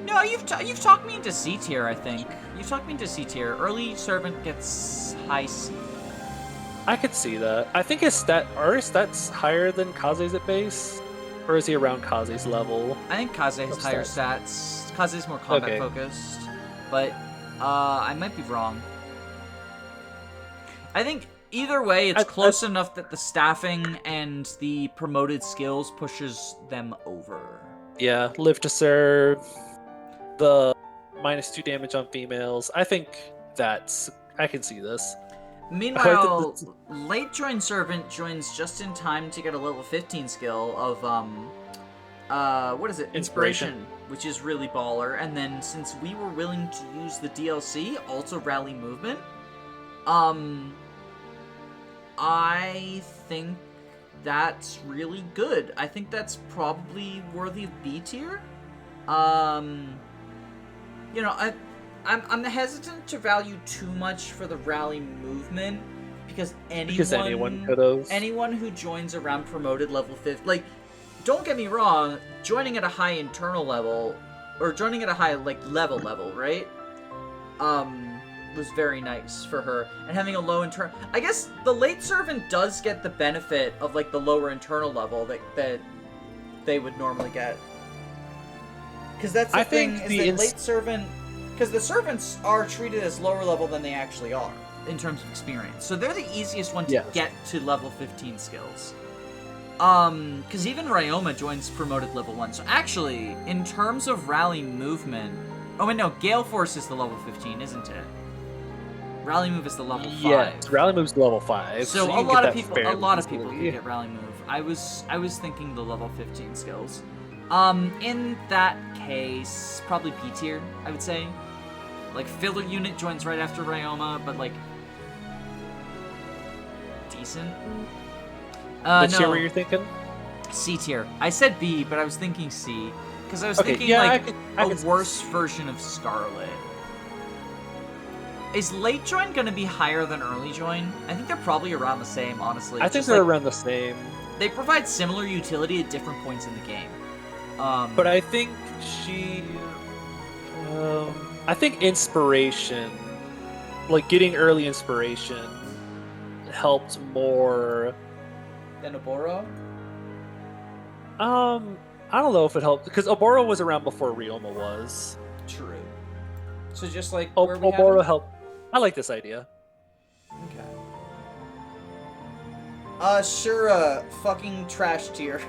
Speaker 1: No, you've talked me into C tier, I think. You've talked me into C tier. Early Servant gets high C.
Speaker 2: I could see that. I think his stats higher than Kaze's at base? Or is he around Kaze's level?
Speaker 1: I think Kaze has higher stats. Kaze's more combat focused. But I might be wrong. I think either way, it's close enough that the staffing and the promoted skills pushes them over.
Speaker 2: Yeah, live to serve, the -2 damage on females. I think I can see this.
Speaker 1: Meanwhile, late join Servant joins just in time to get a level 15 skill of, what is it? Inspiration, which is really baller. And then since we were willing to use the DLC, also Rally Movement, I think that's really good. I think that's probably worthy of B tier. You know, I'm hesitant to value too much for the Rally Movement because anyone who joins around promoted level 50, like, don't get me wrong, joining at a high internal level or joining at a high level, right? Was very nice for her, and having a low internal. I guess the late servant does get the benefit of like the lower internal level that they would normally get. Because that's the thing is that late servant, because the servants are treated as lower level than they actually are in terms of experience, so they're the easiest one to get to level 15 skills. Because even Ryoma joins promoted level 1. So actually, in terms of Rally Movement, oh wait, no, Gale Force is the level 15, isn't it? Rally Move is the level 5.
Speaker 2: Yeah, Rally Move's level 5.
Speaker 1: So a lot of people can get Rally Move. I was thinking the level 15 skills. In that case, probably B tier, I would say. Like, filler unit joins right after Ryoma, but like decent.
Speaker 2: Which tier were you thinking?
Speaker 1: C tier. I said B, but I was thinking C because I was thinking
Speaker 2: a
Speaker 1: worse version of Scarlet. Is late join going to be higher than early join? I think they're probably around the same, honestly.
Speaker 2: I think they're around the same.
Speaker 1: They provide similar utility at different points in the game.
Speaker 2: But I think I think inspiration, like getting early inspiration, helped more
Speaker 1: than Oboro?
Speaker 2: I don't know if it helped because Oboro was around before Ryoma was.
Speaker 1: True. So just like
Speaker 2: Oboro helped. I like this idea.
Speaker 1: Okay. Sure, fucking trash tier.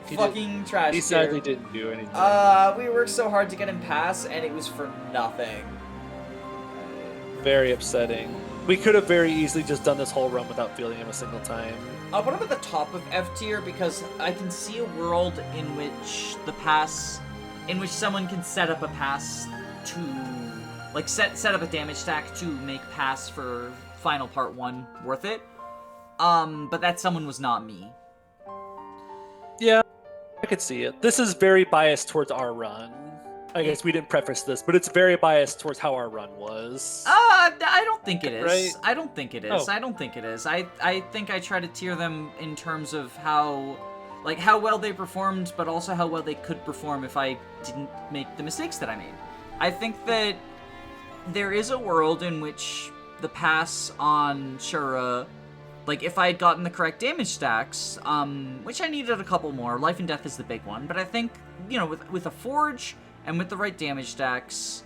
Speaker 1: Fucking trash tier.
Speaker 2: He sadly didn't do anything.
Speaker 1: We worked so hard to get him pass, and it was for nothing.
Speaker 2: Very upsetting. We could have very easily just done this whole run without feeling him a single time.
Speaker 1: I'll put him at the top of F tier because I can see a world in which someone can set up a pass to, like, set up a damage stack to make pass for final part 1 worth it. but that someone was not me.
Speaker 2: Yeah, I could see it. This is very biased towards our run. I guess we didn't preface this, but it's very biased towards how our run was.
Speaker 1: I don't think it is.
Speaker 2: Right?
Speaker 1: I don't think it is.
Speaker 2: Oh.
Speaker 1: I don't think it is. I think I try to tier them in terms of how well they performed, but also how well they could perform if I didn't make the mistakes that I made. I think that there is a world in which the pass on Shura, like, if I had gotten the correct damage stacks, which I needed a couple more, Life and Death is the big one, but I think, you know, with a Forge and with the right damage stacks,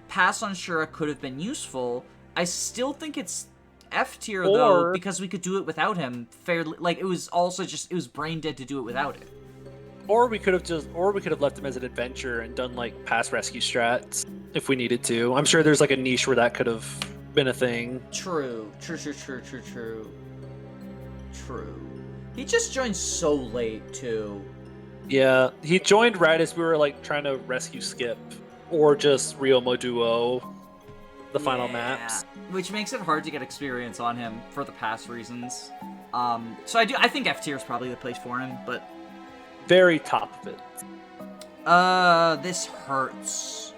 Speaker 1: pass on Shura could have been useful. I still think it's F tier, though, because we could do it without him fairly. Like, it was also just, it was brain dead to do it without it.
Speaker 2: Or we could have left him as an adventure and done, like, pass rescue strats if we needed to. I'm sure there's, like, a niche where that could have been a thing.
Speaker 1: True. He just joined so late, too.
Speaker 2: Yeah, he joined right as we were, like, trying to rescue Skip. Or just Ryoma Duo, the final maps.
Speaker 1: Which makes it hard to get experience on him for the past reasons. So I think F tier is probably the place for him, but...
Speaker 2: Very top of it.
Speaker 1: This hurts.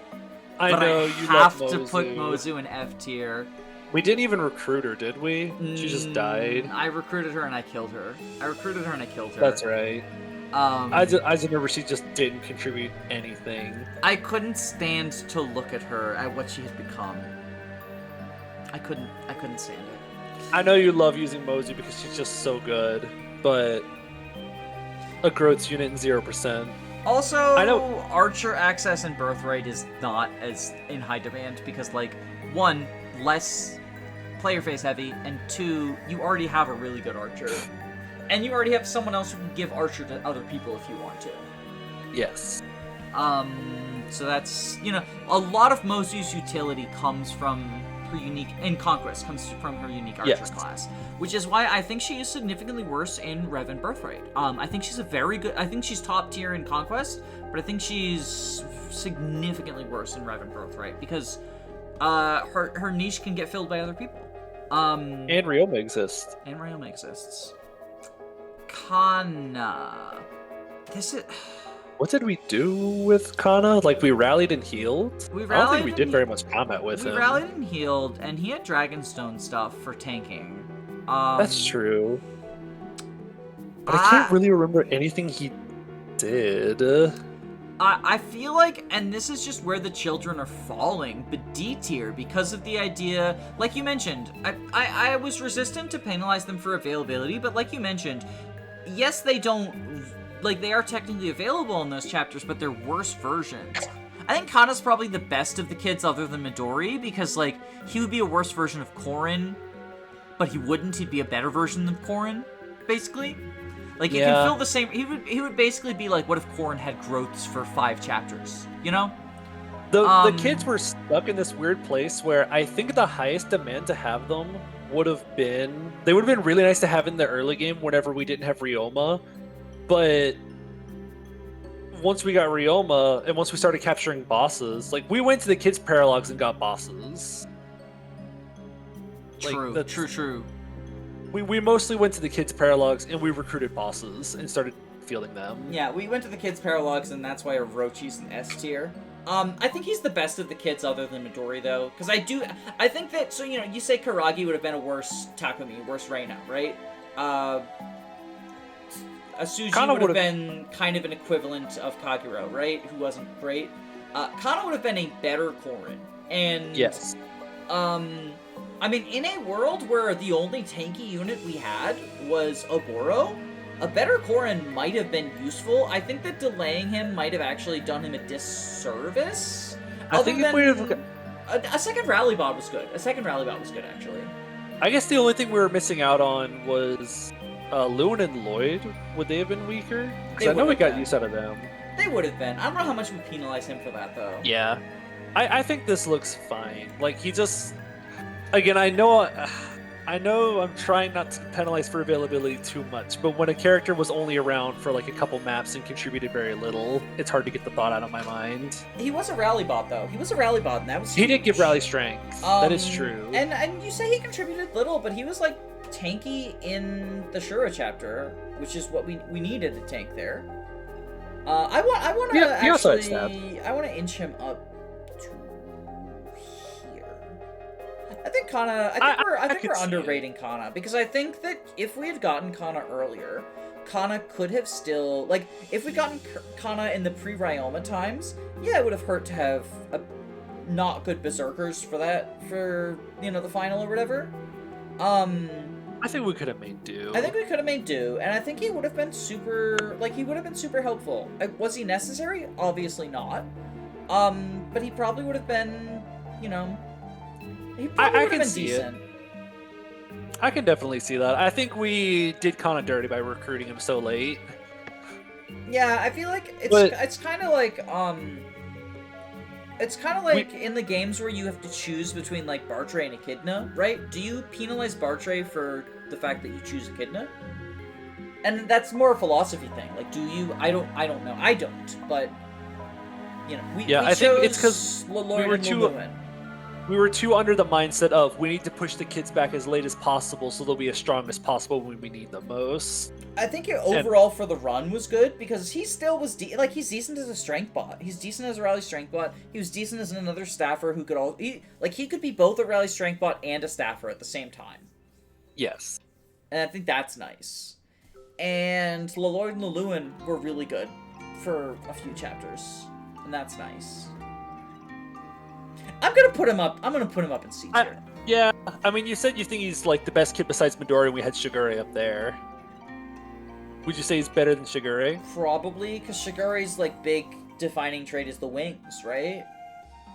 Speaker 2: I
Speaker 1: but
Speaker 2: know,
Speaker 1: I
Speaker 2: you
Speaker 1: have
Speaker 2: love
Speaker 1: to
Speaker 2: Mozu.
Speaker 1: put Mozu in F tier.
Speaker 2: We didn't even recruit her, did we? She just died.
Speaker 1: I recruited her and I killed her.
Speaker 2: That's right. I just remember she just didn't contribute anything.
Speaker 1: I couldn't stand to look at her, at what she had become. I couldn't stand it.
Speaker 2: I know you love using Mozu because she's just so good, but a growth unit in 0%.
Speaker 1: Also,
Speaker 2: I know
Speaker 1: Archer access and Birthright is not as in high demand because, like, one, less player face heavy, and two, you already have a really good Archer. And you already have someone else who can give Archer to other people if you want to.
Speaker 2: Yes.
Speaker 1: So that's, you know, a lot of Mozu's utility comes from her unique, in Conquest, comes from her unique Archer class. Which is why I think she is significantly worse in Rev and Birthright. I think she's I think she's top tier in Conquest, but I think she's significantly worse in Rev and Birthright, because her niche can get filled by other people.
Speaker 2: And Ryoma exists.
Speaker 1: Kana. This is...
Speaker 2: What did we do with Kana? Like, we rallied and healed? I don't think we did very much combat with him.
Speaker 1: We rallied and healed, and he had Dragonstone stuff for tanking.
Speaker 2: That's true. But I can't really remember anything he did.
Speaker 1: I feel like, and this is just where the children are falling, but D tier, because of the idea, like you mentioned, I was resistant to penalize them for availability, but like you mentioned, yes, they don't, like, they are technically available in those chapters, but they're worse versions. I think Kana's probably the best of the kids other than Midori, because, like, he would be a worse version of Korin, but he wouldn't, he'd be a better version of Korin, basically. Like, he can fill the same, he would basically be like, what if Korin had growths for 5 chapters, you know?
Speaker 2: The kids were stuck in this weird place where I think the highest demand to have them would have been, they would have been really nice to have in the early game whenever we didn't have Ryoma, but once we got Ryoma, and once we started capturing bosses, like, we went to the kids' paralogs and got bosses.
Speaker 1: True.
Speaker 2: We mostly went to the kids' paralogs and we recruited bosses and started fielding them.
Speaker 1: Yeah, we went to the kids' paralogs, and that's why Orochi's an S tier. I think he's the best of the kids other than Midori, though, because I think that, so, you know, you say Karagi would have been a worse Takumi, worse Reina, right? Asuji would have been kind of an equivalent of Kagero, right? Who wasn't great. Kana would have been a better Korin. And...
Speaker 2: Yes.
Speaker 1: I mean, in a world where the only tanky unit we had was Oboro, a better Korin might have been useful. I think that delaying him might have actually done him a disservice. A second rally bot was good. Actually.
Speaker 2: I guess the only thing we were missing out on was Lewin and Lloyd. Would they have been weaker? Because I know we got use out of them.
Speaker 1: They would have been. I don't know how much we penalize him for that, though.
Speaker 2: Yeah. I think this looks fine. Like, he just... Again, I know I know I'm trying not to penalize for availability too much, but when a character was only around for like a couple maps and contributed very little, it's hard to get the thought out of my mind.
Speaker 1: He was a rally bot, though. He was a rally bot, and that was
Speaker 2: He did give
Speaker 1: huge.
Speaker 2: rally strength. That is true.
Speaker 1: And you say he contributed little, but he was like tanky in the Shura chapter, which is what we needed a tank there. I want to actually I want to inch him up to here. I think Kana. I think we're underrating Kana, because I think that if we had gotten Kana earlier, Kana could have still, like, if we'd gotten Kana in the pre-Ryoma times, yeah, it would have hurt to have a not good berserkers for the final or whatever.
Speaker 2: I think we could have made do.
Speaker 1: I think we could have made do, and I think he would have been super helpful. Was he necessary? Obviously not. But he probably would have been, he probably would have been decent.
Speaker 2: I can definitely see that. I think we did kind of dirty by recruiting him so late.
Speaker 1: Yeah, I feel like it's kind of like in the games where you have to choose between like Bartray and Echidna, right? Do you penalize Bartray for the fact that you choose Echidna? And that's more a philosophy thing. Like, do you? I don't know. I don't. But I think it's because we were too under the mindset of we need to push the kids back as late as possible so they'll be as strong as possible when we need them most. I think overall for the run was good, because he still was he's decent as a strength bot. He's decent as a rally strength bot. He was decent as another staffer who could he could be both a rally strength bot and a staffer at the same time.
Speaker 2: Yes.
Speaker 1: And I think that's nice. And Leloid and Leluin were really good for a few chapters, and that's nice. I'm gonna put him up in C tier.
Speaker 2: Yeah, I mean, you said you think he's like the best kid besides Midori, and we had Shigure up there. Would you say he's better than Shigure?
Speaker 1: Probably, because Shigure's like big defining trait is the wings, right?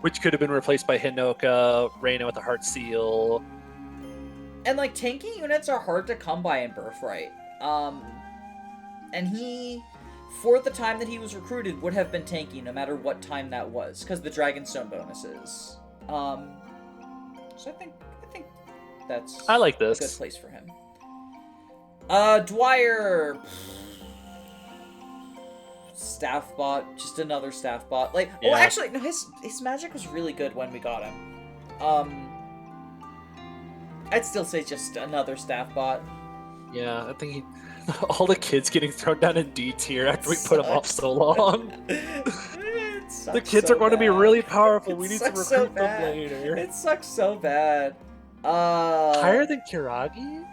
Speaker 2: Which could have been replaced by Hinoka, Reina with the heart seal.
Speaker 1: And like tanky units are hard to come by in Birthright. And he, for the time that he was recruited, would have been tanky no matter what time that was, because the Dragonstone bonuses. So I think that's
Speaker 2: I like this.
Speaker 1: a good place for him. Dwyer, staff bot, just another staff bot. Like, yeah. Oh, actually, no, his magic was really good when we got him. I'd still say just another staff bot.
Speaker 2: Yeah, I think all the kids getting thrown down in D tier after we put them off so long. The kids are going to be really powerful. We need to recruit them later.
Speaker 1: It sucks so bad.
Speaker 2: Higher than Kiragi?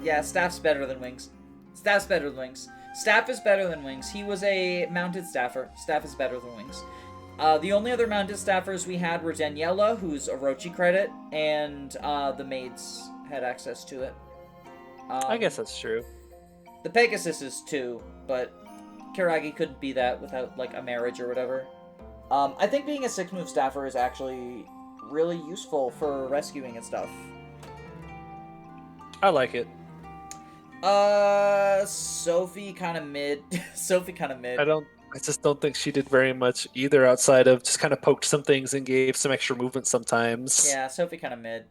Speaker 1: Yeah, staff's better than wings. Staff is better than wings. He was a mounted staffer. Staff is better than wings. The only other mounted staffers we had were Daniela, who's Orochi credit, and the maids had access to it.
Speaker 2: I guess that's true.
Speaker 1: The Pegasus is too, but Kiragi couldn't be that without like a marriage or whatever. I think being a 6-move staffer is actually really useful for rescuing and stuff.
Speaker 2: I like it.
Speaker 1: Sophie kind of mid.
Speaker 2: I just don't think she did very much either, outside of just kind of poked some things and gave some extra movement sometimes.
Speaker 1: Yeah, Sophie kind of mid.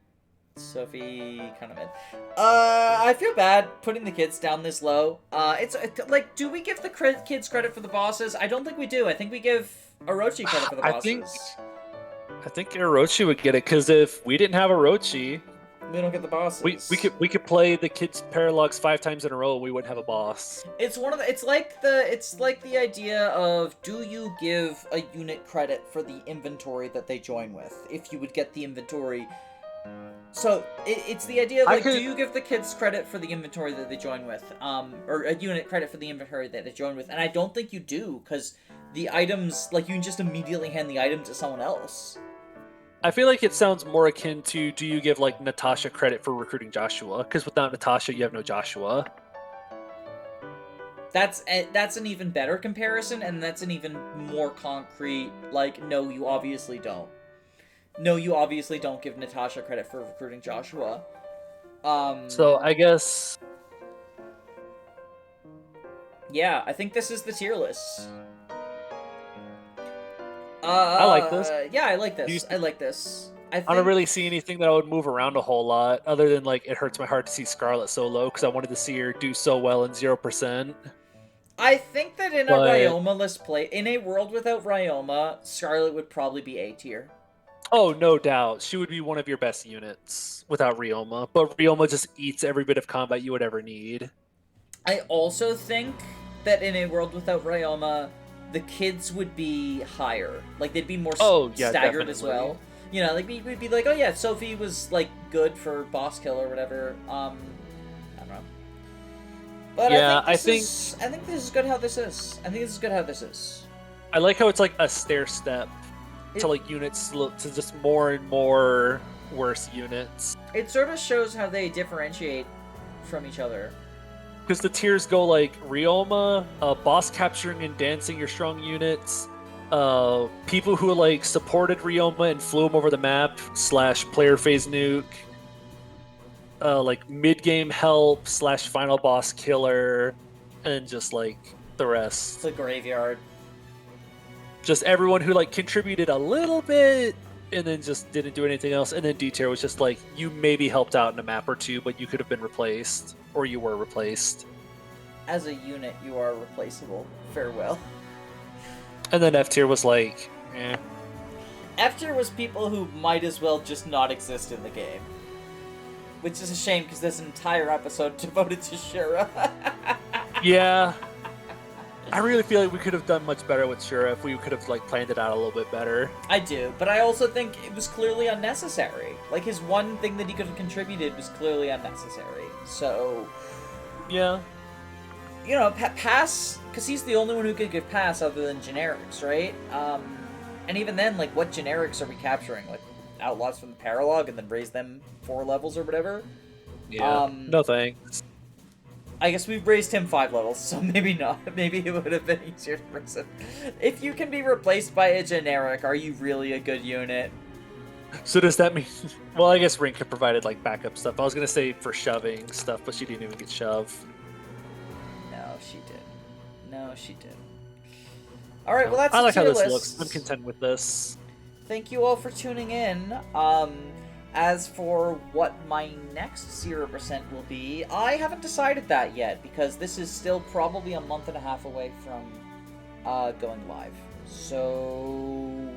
Speaker 1: I feel bad putting the kids down this low. It's like, do we give the kids credit for the bosses? I don't think we do. I think we give Orochi credit for the bosses.
Speaker 2: I think Orochi would get it, because if we didn't have Orochi,
Speaker 1: we don't get the bosses.
Speaker 2: We could play the kids Parallax 5 times in a row and we wouldn't have a boss.
Speaker 1: It's like the idea of, do you give a unit credit for the inventory that they join with? If you would get the inventory. So it's the idea of like, do you give the kids credit for the inventory that they join with? Or a unit credit for the inventory that they join with? And I don't think you do, because the items, like, you can just immediately hand the item to someone else.
Speaker 2: I feel like it sounds more akin to, do you give like Natasha credit for recruiting Joshua? Because without Natasha, you have no Joshua.
Speaker 1: That's an even better comparison, and that's an even more concrete, like, no, you obviously don't. No, you obviously don't give Natasha credit for recruiting Joshua.
Speaker 2: So I guess...
Speaker 1: Yeah, I think this is the tier list.
Speaker 2: I like this.
Speaker 1: Yeah, I like this. I think
Speaker 2: I don't really see anything that I would move around a whole lot, other than like it hurts my heart to see Scarlet so low because I wanted to see her do so well in 0%.
Speaker 1: I think that in a
Speaker 2: But
Speaker 1: Ryoma-less play, in a world without Ryoma, Scarlet would probably be A tier.
Speaker 2: oh, no doubt, she would be one of your best units without Ryoma. But Ryoma just eats every bit of combat you would ever need.
Speaker 1: I also think that in a world without Ryoma, the kids would be higher. Like, they'd be more
Speaker 2: Oh yeah,
Speaker 1: staggered as
Speaker 2: definitely.
Speaker 1: well. You know, like, we'd be like, oh yeah, Sophie was, like, good for boss kill or whatever. I don't know. But
Speaker 2: Yeah,
Speaker 1: I think this is good how this is. I think this is good how this is.
Speaker 2: I like how it's like a stair step to like units to just more and more worse units.
Speaker 1: It sort of shows how they differentiate from each other.
Speaker 2: Because the tiers go like Ryoma, boss capturing and dancing your strong units, people who like supported Ryoma and flew him over the map / player phase nuke, like mid game help / final boss killer, and just like the rest.
Speaker 1: The graveyard.
Speaker 2: Just everyone who like contributed a little bit and then just didn't do anything else. And then D tier was just like you maybe helped out in a map or two, but you could have been replaced or you were replaced.
Speaker 1: As a unit, you are replaceable. Farewell.
Speaker 2: And then F tier was like, eh.
Speaker 1: F tier was people who might as well just not exist in the game. Which is a shame because there's an entire episode devoted to Shura.
Speaker 2: Yeah. I really feel like we could have done much better with Shura if we could have like planned it out a little bit better.
Speaker 1: I do, but I also think it was clearly unnecessary. Like, his one thing that he could have contributed was clearly unnecessary. So,
Speaker 2: Yeah.
Speaker 1: you know, pass, because he's the only one who could get pass other than generics, right? And even then, like, what generics are we capturing? Like, outlaws from the Paralog and then raise them 4 levels or whatever?
Speaker 2: Yeah. No thanks.
Speaker 1: I guess we've raised him 5 levels, so maybe not. Maybe it would have been easier to raise him. If you can be replaced by a generic, are you really a good unit?
Speaker 2: So does that mean? Well, I guess Rinka provided like backup stuff. I was gonna say for shoving stuff, but she didn't even get shoved.
Speaker 1: No, she did. No, she did. All right, well that's
Speaker 2: I like
Speaker 1: the
Speaker 2: how
Speaker 1: tier
Speaker 2: this
Speaker 1: list.
Speaker 2: looks. I'm content with this.
Speaker 1: Thank you all for tuning in. As for what my next 0% will be, I haven't decided that yet because this is still probably a month and a half away from going live. So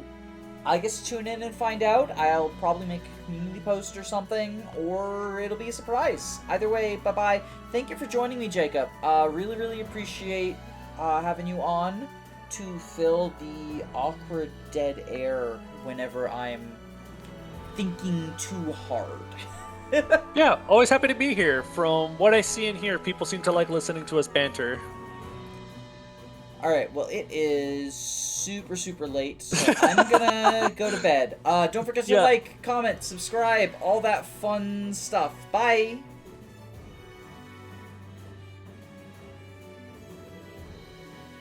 Speaker 1: I guess tune in and find out. I'll probably make a community post or something, or it'll be a surprise. Either way, bye-bye. Thank you for joining me, Jacob. Really, really appreciate having you on to fill the awkward dead air whenever I'm thinking too hard.
Speaker 2: Yeah, always happy to be here. From what I see and hear, people seem to like listening to us banter.
Speaker 1: Alright, well, it is super, super late, so I'm gonna go to bed. Don't forget to like, comment, subscribe, all that fun stuff. Bye!